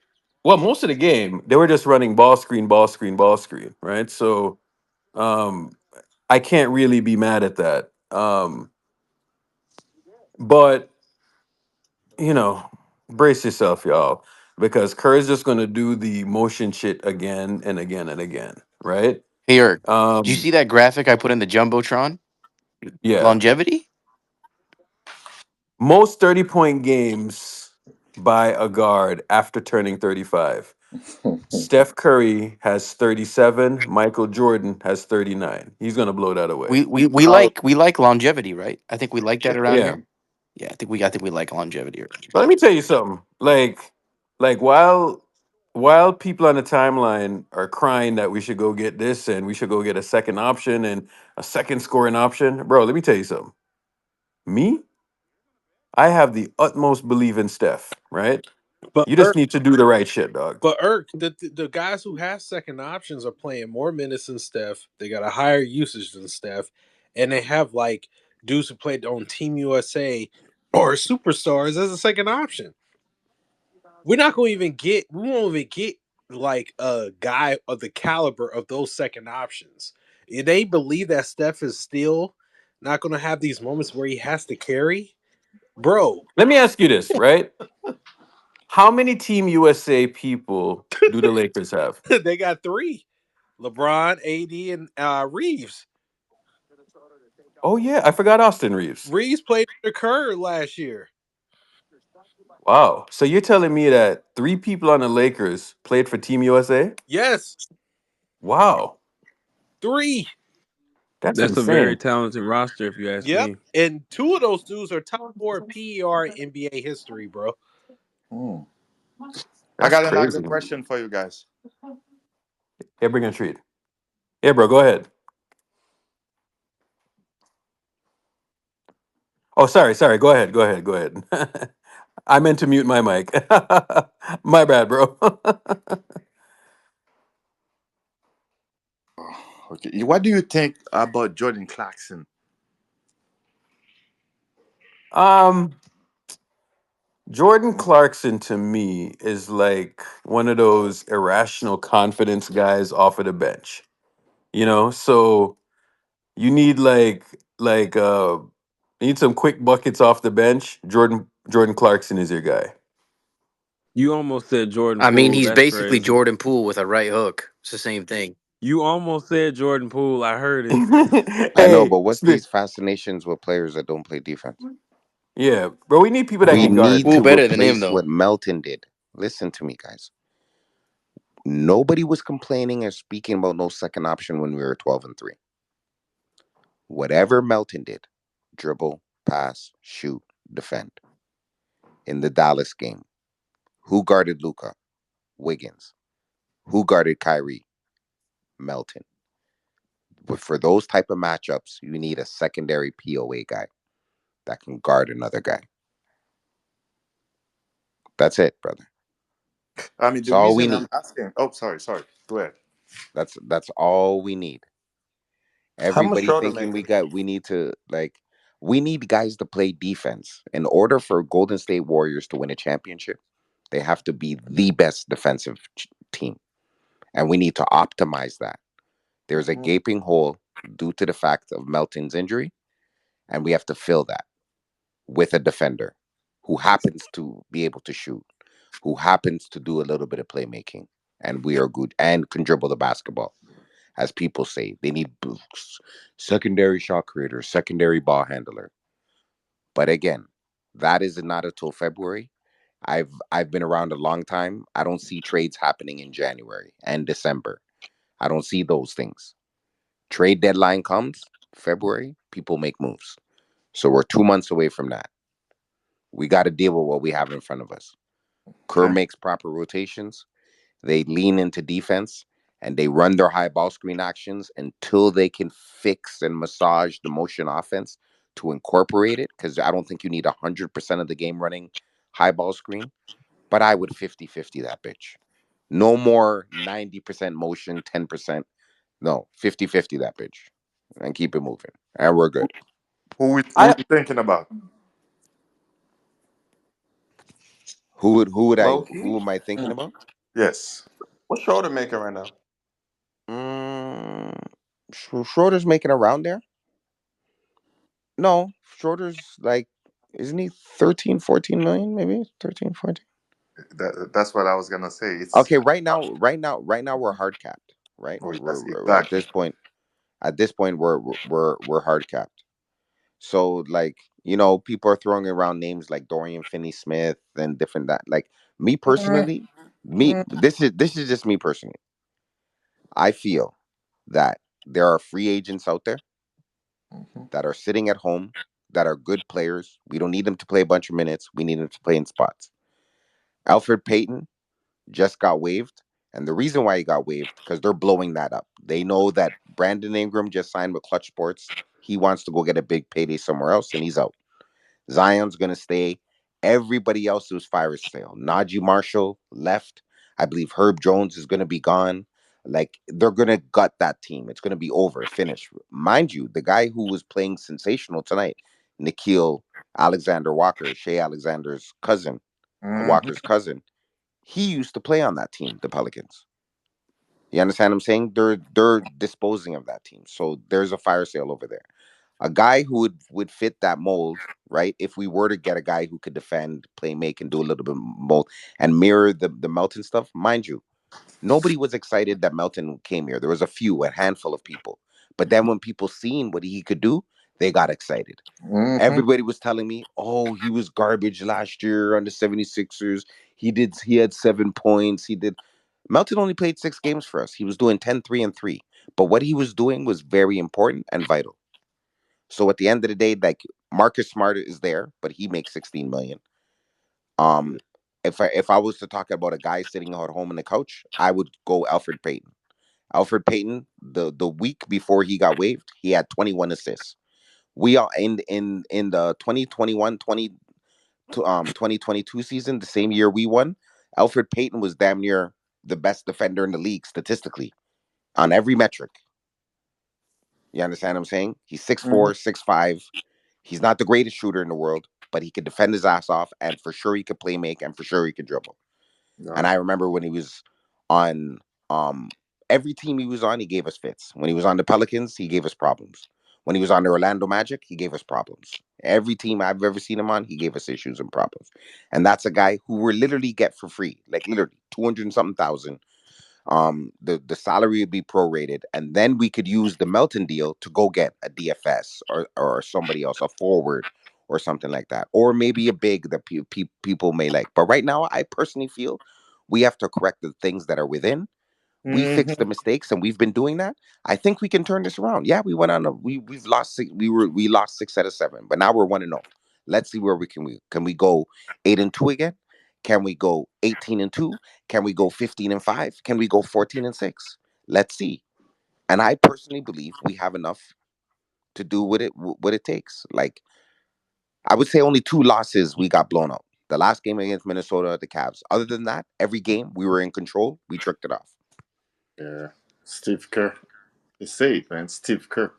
well, most of the game they were just running ball screen, ball screen, ball screen, right? So um, I can't really be mad at that. But you know, brace yourself, y'all, because Kerr's just gonna do the motion shit again and again and again, right? Hey, Eric, do you Um, see that graphic I put in the Jumbotron? yeah, Longevity? most 30-point games by a guard after turning 35. Steph Curry has 37. Michael Jordan has 39. He's gonna blow that away. Uh, We like longevity, right? I think we like that around Yeah. here. Yeah, I think we like longevity around here. But let me tell you something. Like while people on the timeline are crying that we should go get this and we should go get a second option and a second scoring option, bro, let me tell you something. Me, I have the utmost belief in Steph, right? But You just Irk, need to do the right shit, dog. the guys who have second options are playing more minutes than Steph. They got a higher usage than Steph, and they have like dudes who played on Team USA or superstars as a second option. We're not going to even get. We won't even get like a guy of the caliber of those second options. If they believe that Steph is still not going to have these moments where he has to carry, bro. Let me ask you this, right? How many Team USA people do the Lakers have? They got three: LeBron, AD, and Reeves. Oh yeah, I forgot Austin Reeves. Reeves played under Kerr last year. Wow. So you're telling me that three people on the Lakers played for Team USA? Yes, Wow, three. that's That's a very insane. talented roster, if you ask Yep, me. and two of those dudes are top four PER in NBA history, bro. Hmm. I That's got another crazy. question for you guys. Yeah, bring a treat. Yeah, bro, go ahead. Oh, sorry. Go ahead. Go ahead. Go ahead. I meant to mute my mic. My bad, bro. Okay, what do you think about Jordan Clarkson? um, Jordan Clarkson to me is like one of those irrational confidence guys off of the bench. So you need like you need some quick buckets off the bench. Jordan Clarkson is your guy. You almost said Jordan I mean, Poole. he's That's basically crazy. Jordan Poole with a right hook. It's the same thing. You almost said Jordan Poole. I heard it. I know, Hey, but what's these fascinations with players that don't play defense? yeah, bro, we need people that We can guard, need Poole to man. better than him replace though. what Melton did. Listen to me, guys. Nobody was complaining or speaking about no second option when we were 12-3. Whatever Melton did, dribble, pass, shoot, defend. In the Dallas game, who guarded Luca? Wiggins. Who guarded Kyrie? Melton. But for those type of matchups, you need a secondary POA guy that can guard another guy. That's it, brother. I mean, That's the all we reason I'm need. asking. Oh, sorry. Go ahead. That's all we need. How much Everybody Schroeder thinking making? we need to like we need guys to play defense. In order for Golden State Warriors to win a championship, they have to be the best defensive team. And we need to optimize that. There's a Mhm. gaping hole due to the fact of Melton's injury, and we have to fill that with a defender who happens to be able to shoot, who happens to do a little bit of playmaking, and we are good and can dribble the basketball. As people say, they need secondary shot creator, secondary ball handler. But again, that is not until February. I've been around a long time. I don't see trades happening in January and December. I don't see those things. Trade deadline comes February, people make moves. So we're 2 months away from that. We got to deal with what we have in front of us. Kerr Okay. makes proper rotations. They lean into defense and they run their high ball screen actions until they can fix and massage the motion offense to incorporate it. Because I don't think you need 100% of the game running high ball screen, but I would 50-50 that bitch. No more 90% motion, 10%. No, 50-50 that bitch. And keep it moving. And we're good. Who I you thinking about? Low key. Who am I thinking about? Yes. What's Schroeder making right now? Mm, Schroeder's making around there. No, Schroeder's like, isn't he 13, 14 million? Maybe 13, 14. That's what I was gonna say. It's Okay, right now we're hard capped, right? oh yes, We're at exactly. this point. At this point, we're hard capped. So like, people are throwing around names like Dorian Finney-Smith and different that. Like me Mm, personally, me mm, this is just me personally. I feel that there are free agents out there mhm. that are sitting at home that are good players. We don't need them to play a bunch of minutes. We need them to play in spots. Alfred Payton just got waived. And the reason why he got waived, because they're blowing that up. They know that Brandon Ingram just signed with Clutch Sports. He wants to go get a big payday somewhere else, and he's out. Zion's going to stay. Everybody else was fire sale. Najee Marshall left. I believe Herb Jones is going to be gone. Like, they're going to gut that team. It's going to be over, finish. Mind you, the guy who was playing sensational tonight, Nikhil Alexander Walker, Shea Alexander's cousin, Walker's Mhm. cousin, he used to play on that team, the Pelicans. You understand what I'm saying? They're disposing of that team. So there's a fire sale over there. A guy who would fit that mold, right? If we were to get a guy who could defend, play, make, and do a little bit mold and mirror the Melton stuff, mind you, nobody was excited that Melton came here. There was a handful of people. But then when people seen what he could do, They got excited. Mm-hmm. Everybody was telling me, "Oh, he was garbage last year on the 76ers. He had 7 points. He did." Melton only played 6 games for us. He was doing 10, 3, and 3. But what he was doing was very important and vital. So at the end of the day, like, Marcus Smart is there, but he makes 16 million. Um if I was to talk about a guy sitting at home on the couch, I would go Alfred Payton. Alfred Payton, the week before he got waived, he had 21 assists. We are in the 2022 season, the same year we won. Alfred Payton was damn near the best defender in the league statistically on every metric. You understand what I'm saying? He's 6'4", 6'5". He's not the greatest shooter in the world, but he could defend his ass off, and for sure he could play make, and for sure he could dribble. Yeah. And I remember when he was on every team he was on, he gave us fits. When he was on the Pelicans, he gave us problems. When he was on the Orlando Magic, he gave us problems. Every team I've ever seen him on, he gave us issues and problems. And that's a guy who we literally get for free, like literally 200 and something thousand. The salary would be prorated, and then we could use the Melton deal to go get a DFS or somebody else, a forward or something like that, or maybe a big that people may like. But right now, I personally feel we have to correct the things that are within. We fixed the Mm-hmm. mistakes, and we've been doing that. I think we can turn this around. Yeah, we went on a we've lost six, we lost 6 out of 7, but now we're 1-0. Let's see where we go 8-2 again. Can we go 18-2? Can we go 15-5? Can we go 14-6? Let's see. And I personally believe we have enough to do what it takes. Like, I would say only 2 losses we got blown out. The last game against Minnesota, the Cavs. Other than that, every game we were in control. We tricked it off. Yeah. Steve Kerr. It's safe, man. Steve Kerr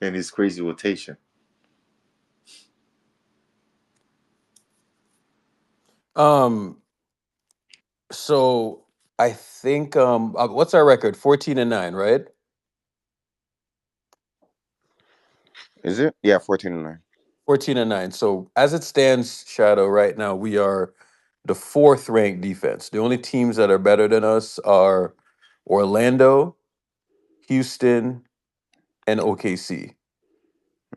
and his crazy rotation. Um, so I think what's our record? 14-9, right? Is it? Yeah, 14-9. 14-9. So as it stands, Shadow, right now we are the fourth ranked defense. The only teams that are better than us are Orlando, Houston, and OKC.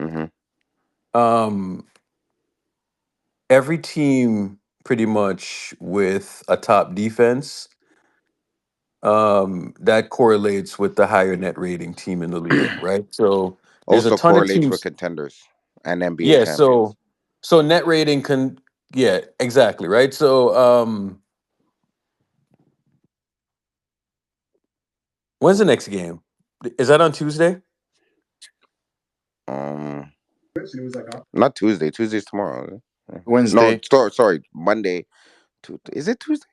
Mm-hmm. Um, every team pretty much with a top defense that correlates with the higher net rating team in the league, right? So there's a Also ton of correlates with teams. contenders and NBA Yeah, champions. so net rating can, yeah, exactly, right? So when's the next game? Is that on Tuesday? Um, Not Tuesday. Tuesday's tomorrow. No, Wednesday. sorry, Monday. Is it Tuesday?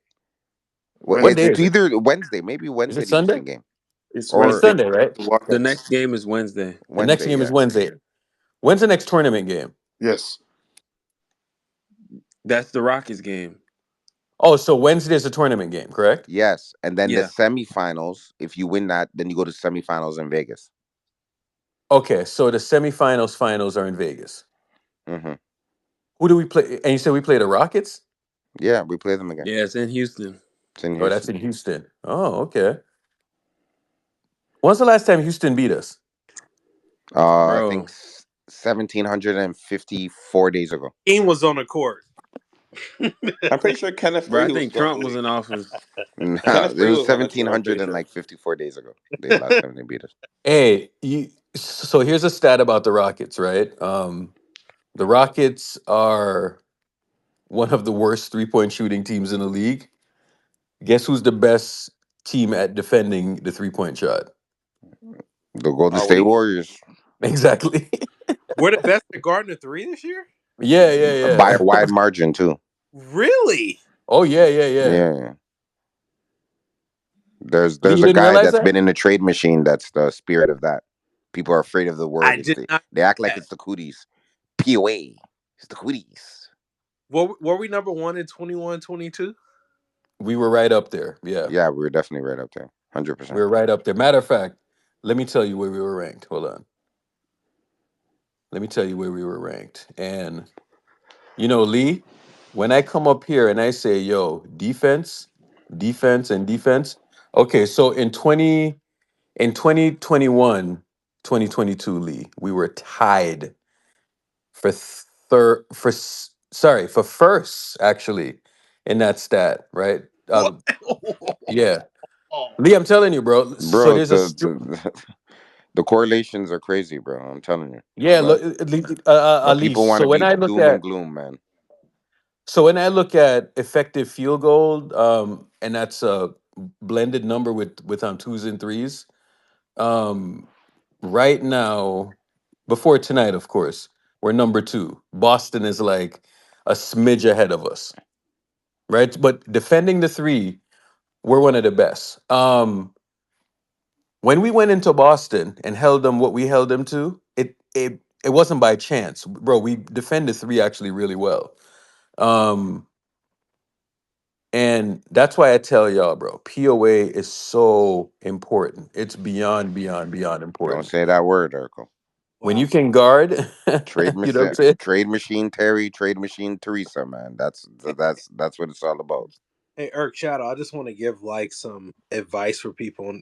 What It's day Wednesday. is it? either Wednesday, maybe Is Wednesday, it the Sunday? Houston game, It's It's or Wednesday. Sunday, right? The The Rockets. next game is Wednesday. The next Wednesday. game is Yeah. Wednesday. When's the next tournament game? Yes. That's the Rockets game. Oh, so Wednesday is a tournament game, correct? Yes, and then the Yeah. semifinals. If you win that, then you go to semifinals in Vegas. Okay, so the semifinals, finals are in Vegas. Hmm. Who do we play? And you said we play the Rockets? Yeah, we play them again. Yeah, it's in Houston. It's in Oh, that's Houston. in Houston. Oh, okay. When's the last time Houston beat us? I think Bro. 1,754 days ago. King was on the court. I'm pretty sure Kenneth Bro, I Free was think still in Trump the was league. in office. Nah, Kenneth it Free was was on the team. I'm pretty sure. 1,754 days ago. They last time they beat us. Hey, so here's a stat about the Rockets, right? The Rockets are one of the worst three-point shooting teams in the league. Guess who's the best team at defending the three-point shot? The Golden Are State we? Warriors Exactly. We're the best at guarding the three this year. Yeah, yeah, by a yeah. wide margin too. Really? Oh, yeah, yeah, yeah. Yeah, yeah. There's You a didn't guy realize that's that? been in the trade machine. That's the spirit of that. People are afraid of the I word. did not They act know like that. it's the cooties. POA. It's the cooties. Were we number one in 21-22? We were right up there. Yeah, Yeah, we were definitely right up there. we 100%. were right up there. Matter of fact, let me tell you where we were ranked. Hold on. Let me tell you where we were ranked. And Lee, when I come up here and I say, yo, defense, defense, and defense. Okay, so in 2021, 2022, Lee. We were tied for third for first actually in that stat, right? What? Yeah. Lee, I'm telling you, bro. So Bro. there's a The correlations are crazy, bro. I'm telling you. yeah, look, But at people least. want So to when be I look doom and at gloom, man. effective field goal, and that's a blended number with twos and threes. Um, right now, before tonight, of course, we're number two. Boston is like a smidge ahead of us, right? But defending the three, we're one of the best. When we went into Boston and held them what we held them to, it wasn't by chance, bro. We defended three actually really well. Um, And that's why I tell y'all, bro, POA is so important. It's beyond Don't important. say that word, Urkel. When Wow. you can guard, Trade you know what I'm saying? trade machine Terry, trade machine Teresa, man. That's what it's all about. Hey, Irk Shadow, I just want to give like some advice for people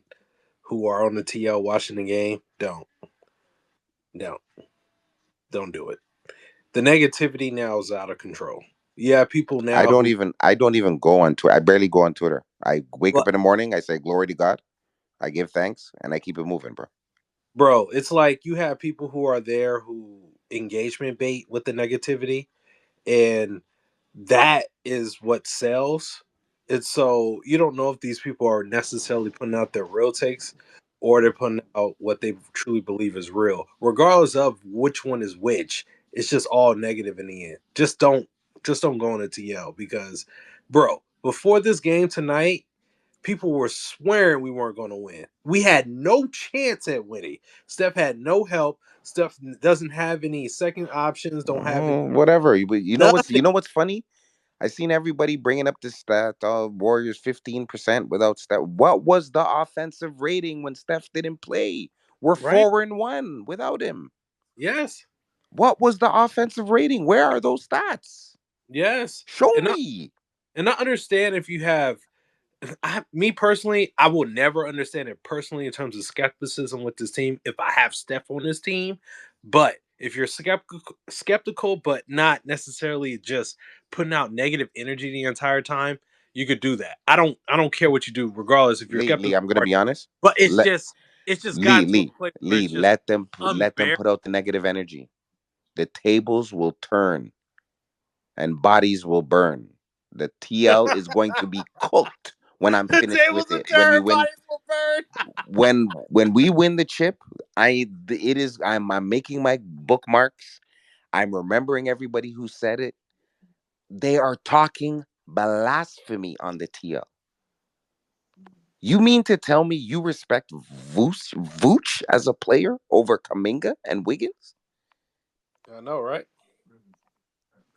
who are on the TL watching the game. Don't, don't do it. The negativity now is out of control. Yeah, people now who, I don't even go on Twitter. I barely go on Twitter. I wake like, up in the morning, I say glory to God, I give thanks, and I keep it moving, bro. bro, it's like you have people who are there who engagement bait with the negativity, and that is what sells. And so you don't know if these people are necessarily putting out their real takes or they're putting out what they truly believe is real. Regardless of which one is which, it's just all negative in the end. Just don't go on the TL because bro, before this game tonight, people were swearing we weren't going to win. We had no chance at winning. Steph had no help. Steph doesn't have any second options, don't have any Whatever. nothing, You know what's funny? I seen everybody bringing up this stat. Warriors 15% without Steph. What was the offensive rating when Steph didn't play? We're right? 4-1 without him. Yes. What was the offensive rating? Where are those stats? Yes. Show And I me. and I understand if you have me personally, I will never understand it personally in terms of skepticism with this team if I have Steph on this team. But if you're skeptical, but not necessarily just putting out negative energy the entire time, you could do that. I don't care what you do, regardless if you're Lee, skeptical. I'm gonna be honest. But it's Let just Lee, gotten to a Lee, place where Lee, it's just let them unbearable. put out the negative energy. The tables will turn and bodies will burn. The TL is going to be cooked when I'm The finished tables with will it. When we turn, win, bodies will burn. when we win the chip, I'm making my bookmarks. I'm remembering everybody who said it. They are talking blasphemy on the TL. You mean to tell me you respect Vooch as a player over Kaminga and Wiggins? I know, right?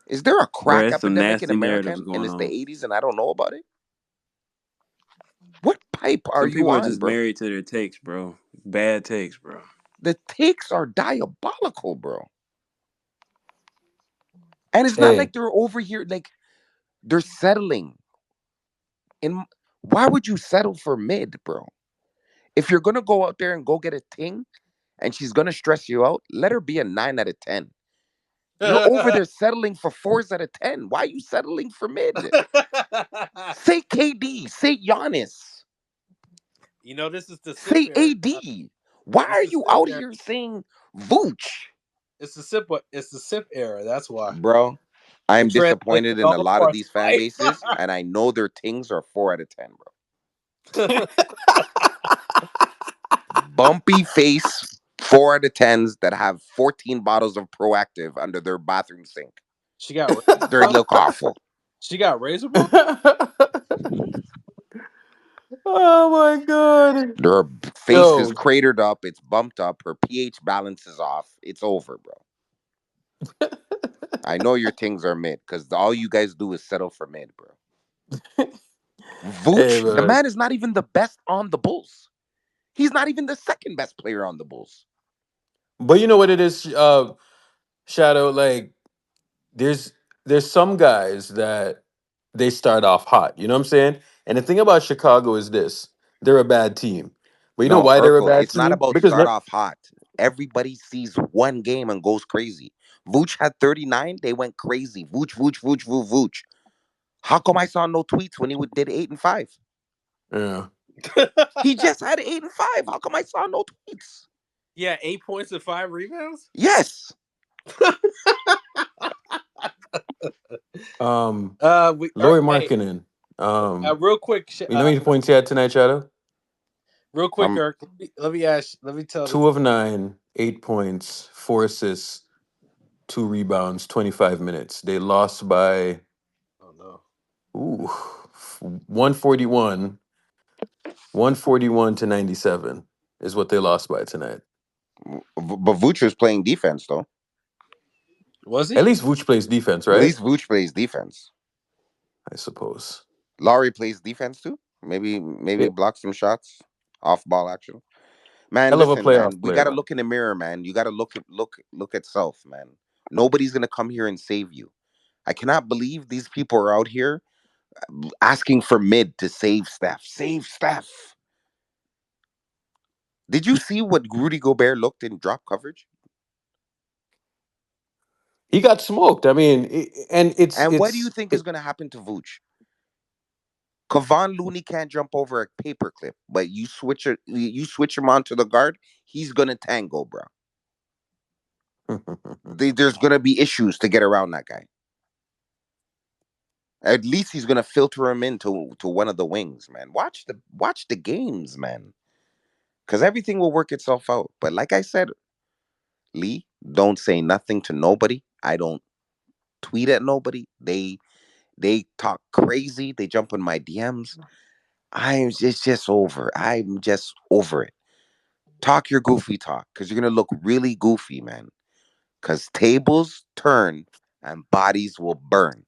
Is there a Bro, crack it's some epidemic in nasty America narratives and going it's the on. 80s and I don't know about it? What pipe are Some you people are on, just bro? married to their takes, bro. Bad takes, bro. The takes are diabolical, bro. And it's not Hey, like they're over here, like they're settling. In Why would you settle for mid, bro? If you're gonna go out there and go get a ting and she's gonna stress you out, let her be a 9 out of 10. You're over there settling for fours out of 10. Why are you settling for mid? Say KD, say Giannis, This is the sip say era. AD. Why It's are the you sip out era. here saying Vooch? It's the sip era. That's why Bro, it I'm translated disappointed in a all lot of across these fan life. bases, and I know their tings are 4 out of 10, bro. Bumpy face 4 out of 10s that have 14 bottles of Proactive under their bathroom sink. she got They look awful. she got razor bump. oh my god, Their face is yo, cratered up. It's bumped up. Her pH balance is off. It's over, bro. I know your things are mid because all you guys do is settle for mid, bro. hey Vooch, the man. man is not even the best on the Bulls. He's not even the second best player on the Bulls. But you know what it is, Shadow. Like there's some guys that they start off hot. You know what I'm saying? And the thing about Chicago is this: they're a bad team. But you know No, why they're a Urkel, bad it's not team? about Because start look, off hot. Everybody sees one game and goes crazy. Vooch had 39. They went crazy. Vooch, Vooch, Vooch, Vooch, Vooch. How come I saw no tweets when he did 8 and 5? Yeah. He just had 8 and 5. How come I saw no tweets? Yeah, 8 points and 5 rebounds. Yes. Um, We are. Laurie Hey, Markkinen. real quick, You know how many points he had tonight, Shadow? real quick, Um, Eric. Let me ask. Let me tell the. 2 of 9, 8 points, 4 assists, 2 rebounds, 25 minutes. They lost by Oh no. ooh 141, 141 to 97 is what they lost by tonight. but Vooch was playing defense though. Was At he? least Vooch plays defense, At right? least Vooch plays defense. I suppose. Laurie plays defense too. Maybe Yeah. block some shots, off ball action. Man, Hell of a listen, playoff man. We player, gotta man. look in the mirror, man. You gotta look at self, man. Nobody's gonna come here and save you. I cannot believe these people are out here asking for mid to save Steph. Save Steph. Did you see what Rudy Gobert looked in drop coverage? He got smoked. I mean, and And what do you think is gonna happen to Vooch? Kevon Looney can't jump over a paperclip, but you switch him onto the guard, he's gonna tango, bro. There's gonna be issues to get around that guy. At least he's gonna filter him into one of the wings, man. Watch the games, man, because everything will work itself out. But like I said, Lee, don't say nothing to nobody. I don't tweet at nobody. They talk crazy. They jump in my DMs. It's just over. I'm just over it. Talk your goofy talk because you're gonna look really goofy, man. Because tables turn and bodies will burn.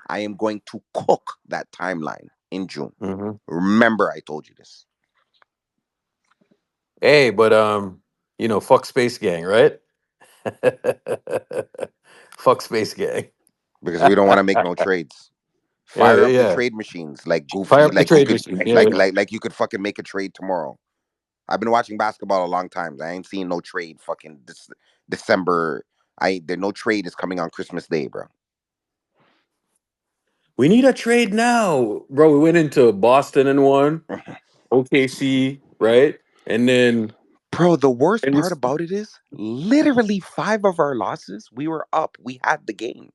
I am going to cook that timeline in June. Mhm. Remember, I told you this Hey, but fuck Space Gang, right? Fuck Space Gang. because we don't want to make no trades. Yeah, Fire up the yeah. trade machines like Fire goofy, up the like you trade could, machine. Yeah, yeah. like you could fucking make a trade tomorrow. I've been watching basketball a long time. I ain't seen no trade fucking December. There no trade is coming on Christmas Day, bro. We need a trade now, bro. We went into Boston and won, OKC, right? And then Bro, the worst and we, part about it is literally five of our losses, we were up. We had the game.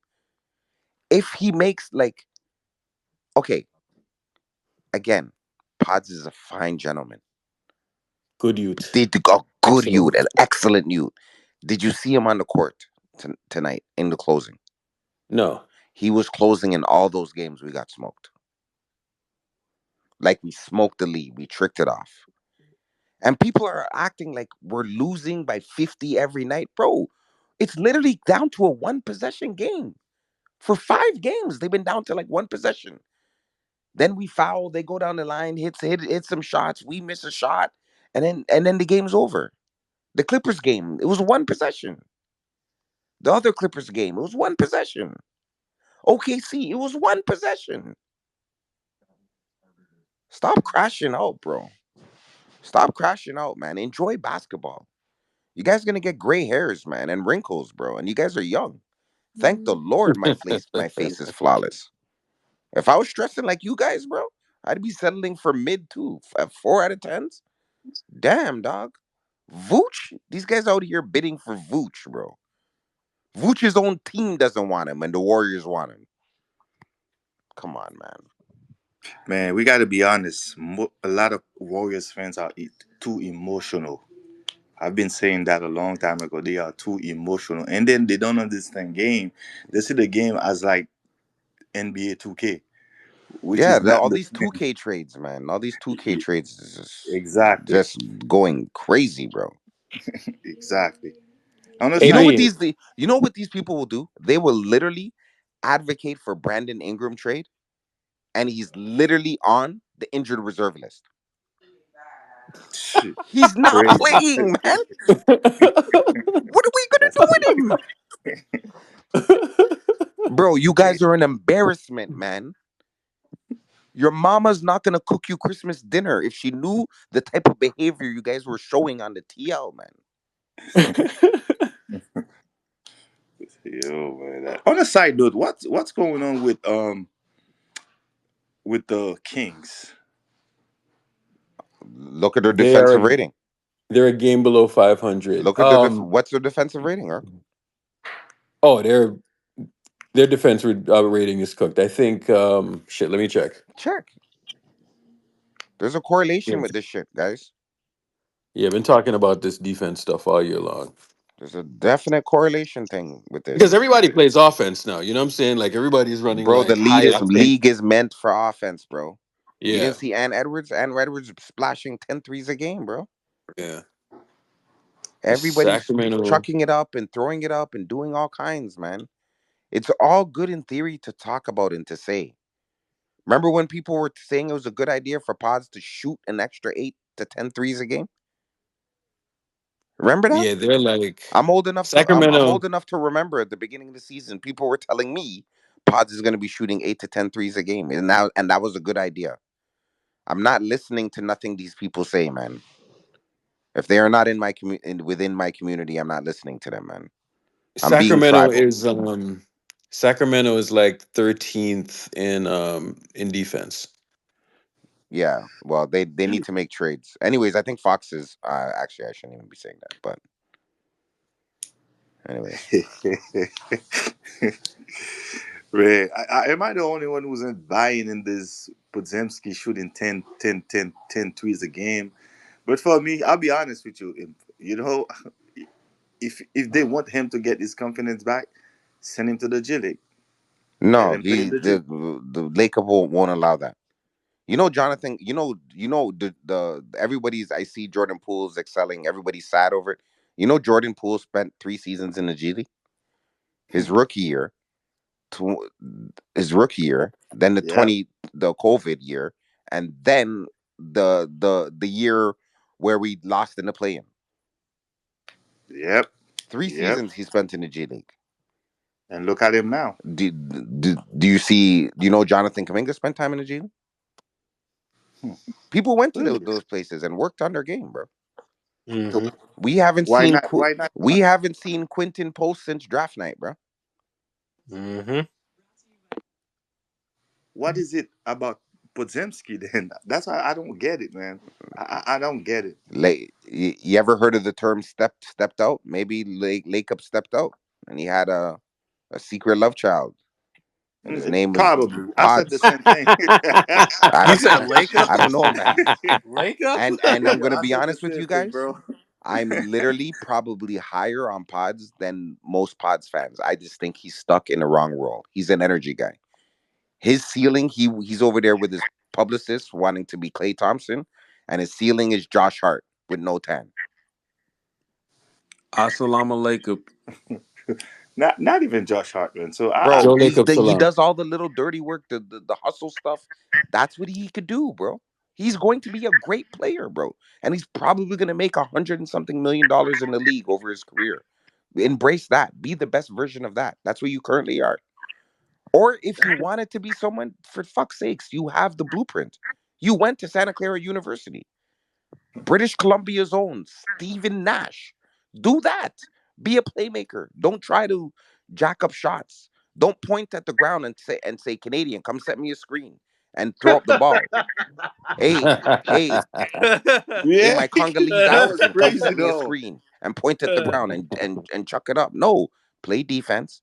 If he makes like, okay, again, Pods is a fine gentleman. good youth, Did a good excellent youth, an youth. excellent youth. Did you see him on the court tonight in the closing? No, He was closing in all those games we got smoked. Like we smoked the lead, we tricked it off. And people are acting like we're losing by 50 every night. Bro, it's literally down to a one possession game. For 5 games, they've been down to like one possession. Then we foul, they go down the line, hit some shots, we miss a shot, and then the game's over. The Clippers game, it was one possession. The other Clippers game, it was one possession. OKC, it was one possession. Stop crashing out, bro. Stop crashing out, man. Enjoy basketball. You guys are gonna get gray hairs, man, and wrinkles, bro. And you guys are young. Thank the Lord, my face is flawless. If I was stressing like you guys, bro, I'd be settling for mid too. At 4 out of 10s. Damn, dog. Vooch, these guys out here bidding for Vooch, bro. Vooch's own team doesn't want him, and the Warriors want him. Come on, man. Man, we got to be honest. A lot of Warriors fans are too emotional. I've been saying that a long time ago. They are too emotional, and then they don't understand game. They see the game as like NBA 2K, which Yeah, is not all the these same. 2K trades, man. All these 2K trades is Exactly, just going crazy, bro. exactly. I You know what AD. these people will do? They will literally advocate for Brandon Ingram trade, and he's literally on the injured reserve list. shit, He's not crazy. playing, man. What are we gonna That's do with him? Bro, you guys are an embarrassment, man. Your mama's not gonna cook you Christmas dinner if she knew the type of behavior you guys were showing on the TL, man. Yo, man. On a side note, what's going on with the Kings? Look at their They are defensive rating. they're a game below 500. Look at what's their defensive rating, huh? Oh, their defense rating is cooked. I think shit, let me check. Check. There's a Yeah. correlation with this shit, guys. Yeah, I've been talking about this defense stuff all year long. There's a definite correlation thing with Because this. everybody plays offense now. You know what I'm saying? Like everybody's running Bro, the like lead high is octane. league is meant for offense, bro. You Yeah. didn't see Ann Edwards? Ann Edwards splashing 10 threes a game, bro. Yeah. This Everybody's Sacramento. chucking it up and throwing it up and doing all kinds, man. It's all good in theory to talk about and to say. Remember when people were saying it was a good idea for pods to shoot an extra 8 to 10 threes a game? Remember that? Yeah, they're like I'm Sacramento. old enough to remember at the beginning of the season, people were telling me pods is going to be shooting 8 to 10 threes a game, and that was a good idea. I'm not listening to nothing these people say, man. If they are not in my within my community, I'm not listening to them, man. I'm being Sacramento tribal. is Sacramento is like 13th in defense. Yeah, well, they need to make trades. Anyways, I think Fox is actually I shouldn't even be saying that, but anyways, Ray, am I the only one who's not buying in this Podzemski shooting 10 threes a game? But for me, I'll be honest with you. You know, if they want him to get his confidence back, send him to the G League. Let no, him play he in the G League. the Lakers won't allow that. You know, Jonathan. You know the everybody's. I see Jordan Poole's excelling. Everybody's sad over it. You know, Jordan Poole spent 3 seasons in the G League. His rookie year, tw- his rookie year, then Yep, the COVID year, and then the year where we lost in the play-in. yep, Three yep. seasons he spent in the G League. And look at him now. Do you see? Do you know Jonathan Kaminga spent time in the G League? Hmm. People went to Really? those places and worked on their game, bro. So Hmm. We haven't why seen not? Why not? we haven't seen Quinton Post since draft night, bro. Hmm. What is it about Podzemski then? That's why I don't get it, man. I don't get it. Like, you ever heard of the term stepped out? Maybe Lacob stepped out, and he had a secret love child, and his name was Probably. I said the Pods. same thing. I You don't said lake up? I don't know, man. Lake up? And I'm gonna I be said the honest with same you thing, guys. bro. I'm literally probably higher on Pods than most Pods fans. I just think he's stuck in the wrong role. He's an energy guy. His ceiling, he's over there with his publicist wanting to be Clay Thompson, and his ceiling is Josh Hart with no tan. Assalamu alaikum. Not even Josh Hartman. So Bro, Joe Lacob he Salam. does all the little dirty work, the hustle stuff. That's what he could do, bro. He's going to be a great player, bro, and he's probably going to make 100 and something million in the league over his career. Embrace that. Be the best version of that. That's where you currently are. Or if you wanted to be someone, for fuck's sakes, you have the blueprint. You went to Santa Clara University, British Columbia's own Stephen Nash. Do that. Be a playmaker. Don't try to jack up shots. Don't point at the ground and say Canadian, come set me a screen and throw up the ball. Hey, hey, hey, yeah, my Congolese that was accent, come crazy set me a though. screen and point at the ground and chuck it up. No, play defense,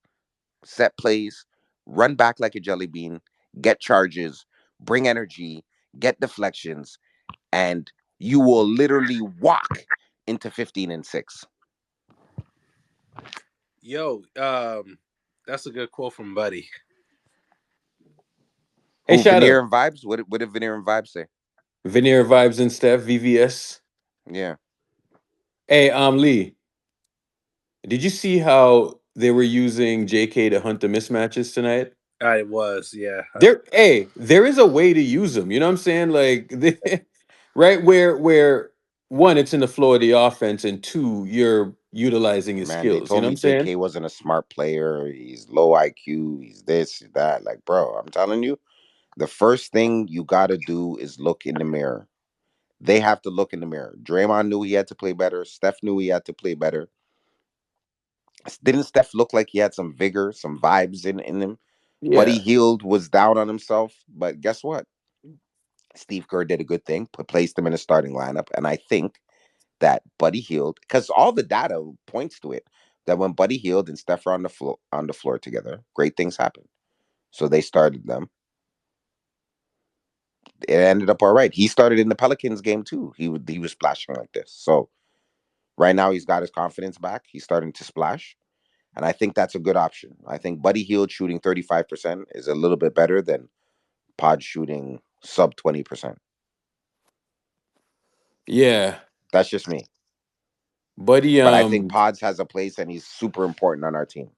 set plays, run back like a jelly bean, get charges, bring energy, get deflections, and you will literally walk into 15-6. Yo, that's a good quote from Buddy. Hey, Who, Shadow. Veneer and Vibes? What did Veneer and Vibes say? Veneer Vibes and Steph, VVS. Yeah. Hey, Lee, did you see how they were using JK to hunt the mismatches tonight? I was, yeah. There is a way to use them. You know what I'm saying? Like, right where one, it's in the flow of the offense, and two, you're utilizing his Man, they skills. You told know what me I'm saying? JK wasn't a smart player. He's low IQ. He's this, he's that. Like, bro, I'm telling you, the first thing you got to do is look in the mirror. They have to look in the mirror. Draymond knew he had to play better. Steph knew he had to play better. Didn't Steph look like he had some vigor, some vibes in him? Buddy Yeah. Hield was down on himself, but guess what? Steve Kerr did a good thing, placed him in a starting lineup, and I think that Buddy Hield, because all the data points to it, that when Buddy Hield and Steph are on the floor together, great things happen. So they started them. It ended up all right. He started in the Pelicans game too. He was splashing like this. So right now he's got his confidence back. He's starting to splash. And I think that's a good option. I think Buddy Hield shooting 35% is a little bit better than Pod shooting sub 20%. Yeah. That's just me. Buddy, But I think Pods has a place and he's super important on our team.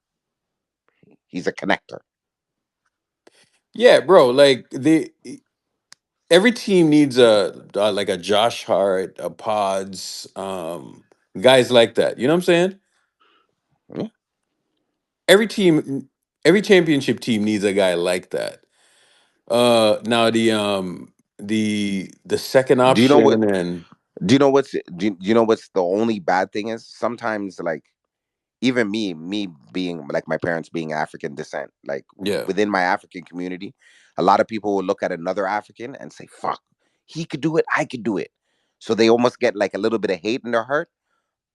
He's a connector. yeah, bro, like the every team needs a like a Josh Hart, a Pods, guys like that. You know what I'm saying? Yeah. Every team, every championship team needs a guy like that. Now the second Do you know what? option and Do you know what's the only bad thing is? Sometimes, like, even me being like my parents being African descent, like yeah, within my African community, a lot of people will look at another African and say, "Fuck, he could do it, I could do it." So they almost get like a little bit of hate in their heart.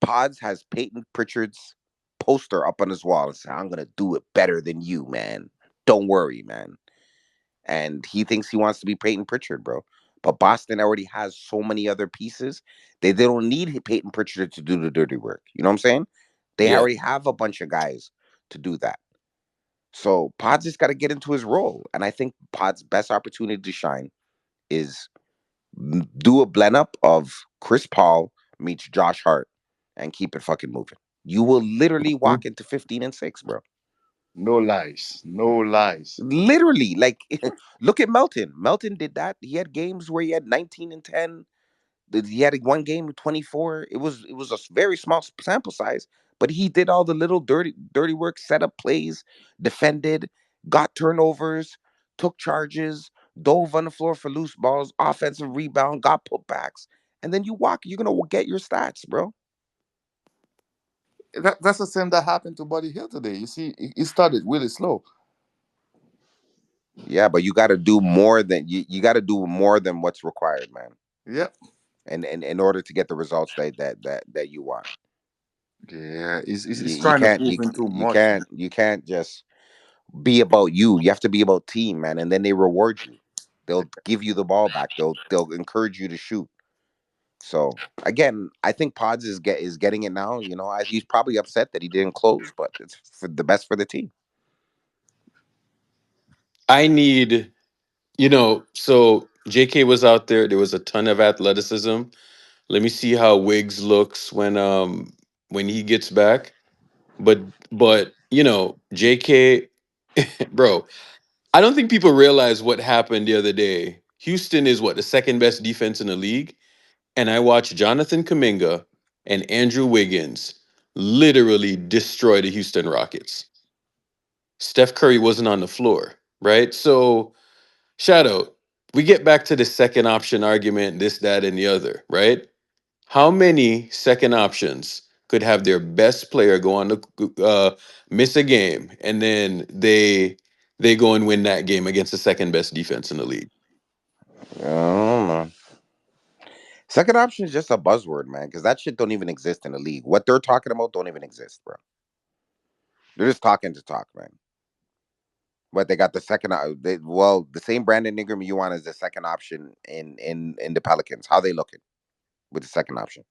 Pods has Peyton Pritchard's poster up on his wall and say, "I'm gonna do it better than you, man. Don't worry, man." And he thinks he wants to be Peyton Pritchard, bro. But Boston already has so many other pieces. They don't need Peyton Pritchard to do the dirty work. You know what I'm saying? They yeah. already have a bunch of guys to do that. So Pod's just got to get into his role. And I think Pod's best opportunity to shine is do a blend up of Chris Paul meets Josh Hart and keep it fucking moving. You will literally walk into 15-6, bro. No lies. No lies. Literally, like, look at Melton. Melton did that. He had games where he had 19 and 10. He had one game with 24. It was a very small sample size, but he did all the little dirty work, set up plays, defended, got turnovers, took charges, dove on the floor for loose balls, offensive rebound, got putbacks, and then you're gonna get your stats, bro. That's the same that happened to Buddy Hill today. You see, he started really slow. Yeah, but you got to do more than you got to do more than what's required, man. Yeah. And in order to get the results that you want. Yeah. He's You trying to can't prove in too you much, can't man. you can't just be about you. You have to be about team, man, and then they reward you. They'll give you the ball back. They'll encourage you to shoot. So again, I think Pods is getting it now. He's probably upset that he didn't close, but it's for the best for the team. I need so JK was out there. There was a ton of athleticism. Let me see how Wiggs looks when he gets back. But JK, bro, I don't think people realize what happened the other day. Houston is what, the second best defense in the league? And I watched Jonathan Kuminga and Andrew Wiggins literally destroy the Houston Rockets. Steph Curry wasn't on the floor, right? So, Shadow, we get back to the second option argument, this, that, and the other, right? How many second options could have their best player go on to miss a game and then they go and win that game against the second best defense in the league? I don't know. Second option is just a buzzword, man, because that shit don't even exist in the league. What they're talking about don't even exist, bro. They're just talking to talk, man. But they got the second. The same Brandon Ingram you want as the second option in the Pelicans. How they looking with the second option?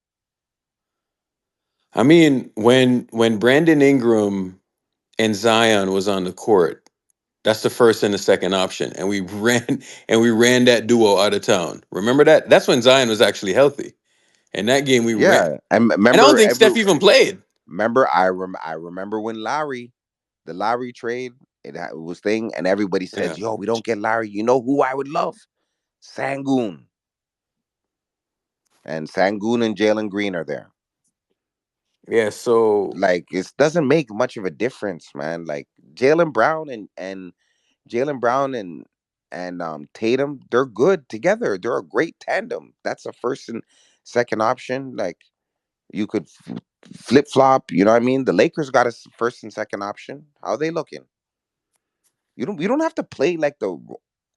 I mean, when Brandon Ingram and Zion was on the court, that's the first and the second option, and we ran that duo out of town. Remember that? That's when Zion was actually healthy, and that game we ran. Yeah, and And I don't remember think Steph even played. remember I remember when the Lowry trade, it was thing, and everybody Yeah, says, "Yo, we don't get Lowry." You know who I would love? Sangoon, and Sangoon and Jalen Green are there. yeah. So Like, it doesn't make much of a difference, man. Like Jalen Brown and Jalen Brown and Tatum, they're good together. They're a great tandem. That's a first and second option. Like you could flip flop. You know what I mean? The Lakers got a first and second option. How are they looking? You don't have to play like the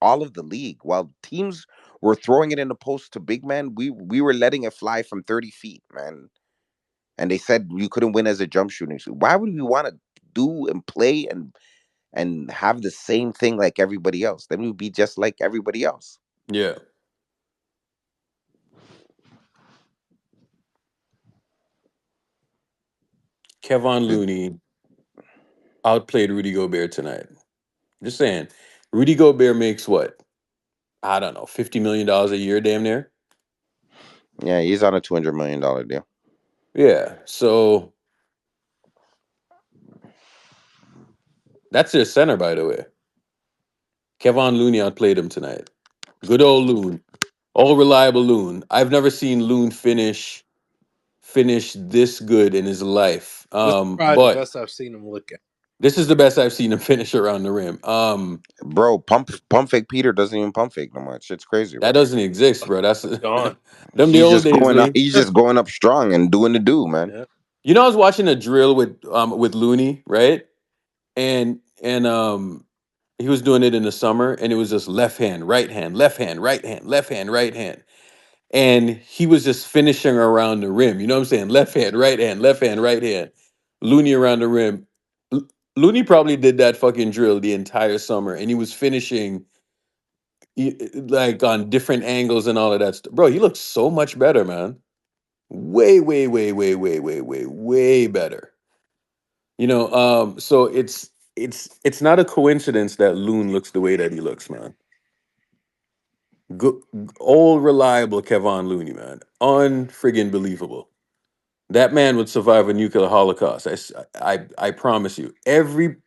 all of the league. While teams were throwing it in the post to big men, we were letting it fly from 30 feet, man. And they said you couldn't win as a jump shooting. So why would we want to do and play and have the same thing like everybody else? Then we'd be just like everybody else. Yeah. Kevon Looney outplayed Rudy Gobert tonight. Just saying. Rudy Gobert makes what? I don't know, $50 million a year, damn near. Yeah, he's on a $200 million deal. Yeah. So that's their center, by the way. Kevon Looney outplayed him tonight. Good old Loon. All reliable Loon. I've never seen Loon finish this good in his life. This is probably the But best I've seen him look at. this is the best I've seen him finish around the rim. Bro, pump fake Peter doesn't even pump fake no much. It's crazy, That bro. doesn't exist, bro. That's Gone. them the He's old just days, going up. Lee. He's just going up strong and doing the do, man. Yeah. You know, I was watching a drill with Looney, right? And he was doing it in the summer, and it was just left hand, right hand, left hand, right hand, left hand, right hand. And he was just finishing around the rim. You know what I'm saying? Left hand, right hand, left hand, right hand. Looney around the rim. Looney probably did that fucking drill the entire summer, and he was finishing like on different angles and all of that stuff. Bro, he looks so much better, man. Way, way, way, way, way, way, way, way better. So it's not a coincidence that Loon looks the way that he looks, man. Good, old reliable Kevon Looney, man. Unfriggin' believable. That man would survive a nuclear holocaust. I promise you. Every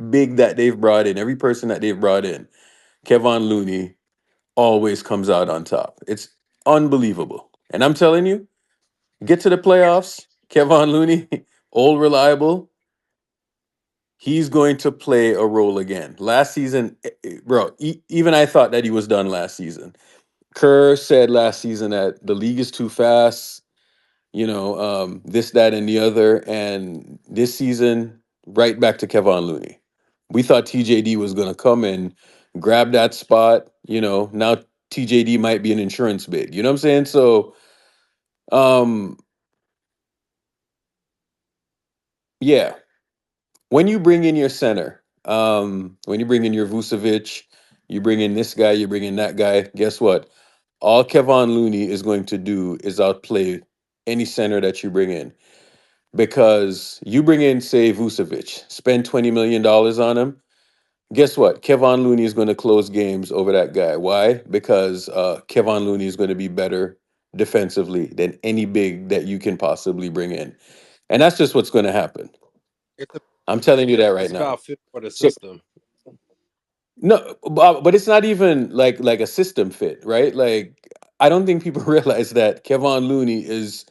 big that they've brought in, every person that they've brought in, Kevon Looney always comes out on top. It's unbelievable. And I'm telling you, get to the playoffs, Kevon Looney, old reliable, he's going to play a role again. Last season, bro, even I thought that he was done last season. Kerr said last season that the league is too fast, this, that, and the other. And this season, right back to Kevon Looney. We thought TJD was going to come and grab that spot. Now TJD might be an insurance bid. You know what I'm saying? So, um, yeah, when you bring in your center, when you bring in your Vucevic, you bring in this guy, you bring in that guy, guess what? All Kevon Looney is going to do is outplay any center that you bring in. Because you bring in, say, Vucevic, spend $20 million on him. Guess what? Kevon Looney is going to close games over that guy. Why? Because Kevon Looney is going to be better defensively than any big that you can possibly bring in. And that's just what's going to happen. It's a, I'm telling you that right it's now. about fit for the So system. no, but it's not even like a system fit, right? Like I don't think people realize that Kevon Looney is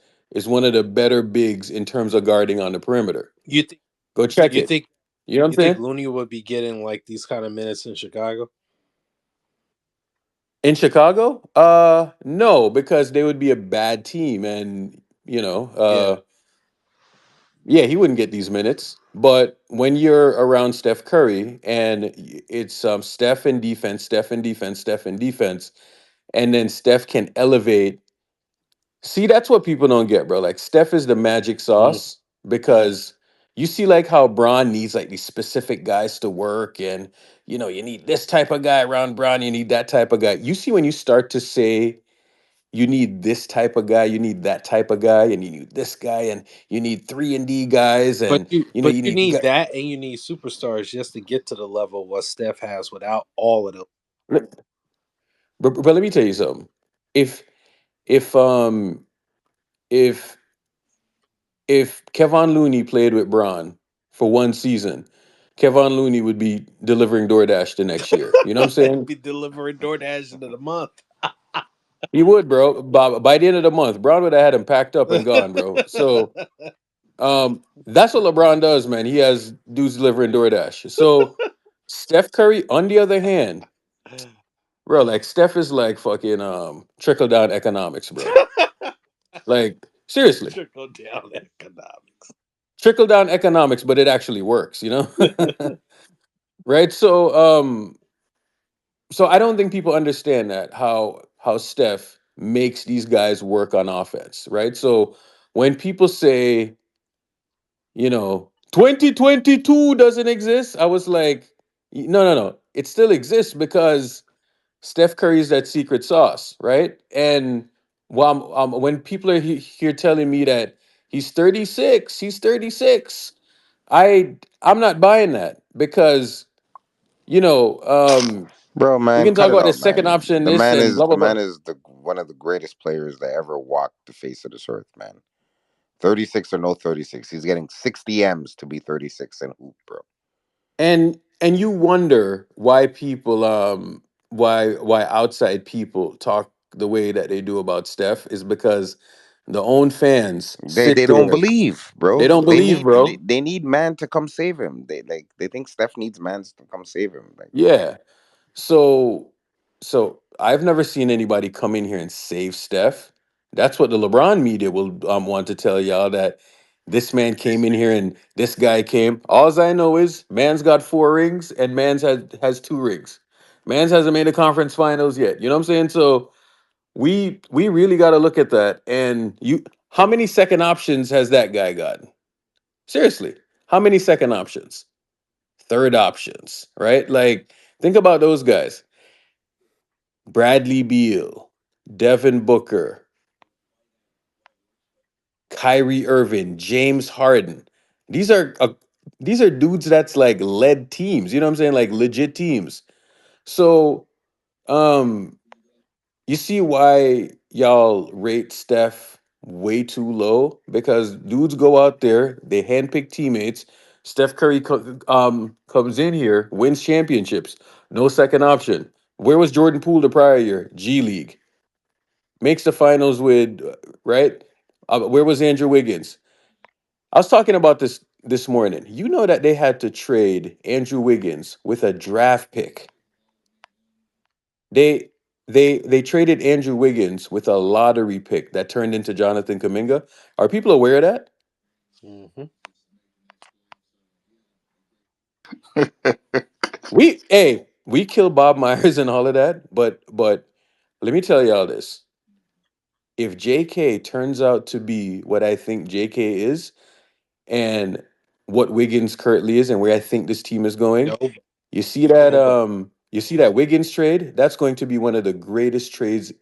one of the better bigs in terms of guarding on the perimeter. You think Go check you it. think You know what I'm you think saying? Looney would be getting like these kind of minutes in Chicago? In Chicago? No, because they would be a bad team and Yeah. yeah, he wouldn't get these minutes. But when you're around Steph Curry and it's Steph in defense, Steph in defense, Steph in defense, and then Steph can elevate. See, that's what people don't get, bro. Like Steph is the magic Mm. sauce because you see like how Braun needs like these specific guys to work and you need this type of guy around Braun, you need that type of guy. You see when you start to say you need this type of guy, you need that type of guy, and you need this guy, and you need 3 and D guys, But and but you you need need that, and you need superstars just to get to the level what Steph has without all of them. but, but let me tell you something. If if um if if Kevon Looney played with Braun for one season, Kevon Looney would be delivering DoorDash the next year. You know what I'm He'd saying? be delivering DoorDash into the month. He would, bro. By the end of the month, Braun would have had him packed up and gone, bro. So that's what LeBron does, man. He has dudes delivering DoorDash. So Steph Curry, on the other hand, bro. Like Steph is like fucking trickle down economics, bro. Like seriously, Trickle down economics. trickle down economics, but it actually works, you know? Right? So I don't think people understand that how Steph makes these guys work on offense, right? So when people say, 2022 doesn't exist, I was like, no, no, no. It still exists because Steph Curry is that secret sauce, right? And when people are here telling me that he's 36, I'm not buying that because you know Bro, we man, can cut talk it about the out, second man. option, The this man and is blah the blah blah. man is the one of the greatest players that ever walked the face of this earth, man. 36 or no 36. He's getting 60 M's to be 36 and hoop, bro. And you wonder why people why outside people talk the way that they do about Steph is because the own fans They sit don't there. believe, They bro. don't believe, bro. They need man to come save him. They think Steph needs man to come save him. Like, Yeah. So so I've never seen anybody come in here and save Steph. That's what the LeBron media will want to tell y'all that this man came in here and this guy came. All I know is man's got 4 rings and man's has 2 rings. Man's hasn't made the conference finals yet. You know what I'm saying? So we really got to look at that. And how many second options has that guy gotten? Seriously, how many second options? Third options, right? Like think about those guys. Bradley Beal, Devin Booker, Kyrie Irving, James Harden. These are these are dudes that's like led teams. You know what I'm saying? Like legit teams. So um you see why y'all rate Steph way too low? Because dudes go out there, they handpick teammates. Steph Curry comes in here, wins championships, no second option. Where was Jordan Poole the prior year? G League. Makes the finals with right. Where was Andrew Wiggins? I was talking about this morning. You know that they had to trade Andrew Wiggins with a draft pick. They they traded Andrew Wiggins with a lottery pick that turned into Jonathan Kaminga. Are people aware of that? Hmm. We killed Bob Myers and all of that, but let me tell y'all this. If JK turns out to be what I think JK is, and what Wiggins currently is and where I think this team is going. Nobody. You see that Wiggins trade? That's going to be one of the greatest trades.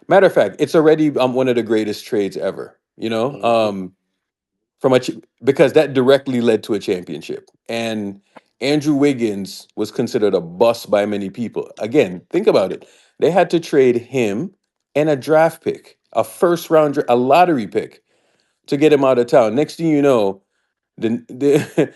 Matter of fact, it's already one of the greatest trades ever. Hmm. From because that directly led to a championship. And Andrew Wiggins was considered a bust by many people. Again, think about it. They had to trade him and a draft pick, a first round, a lottery pick to get him out of town. Next thing you know, the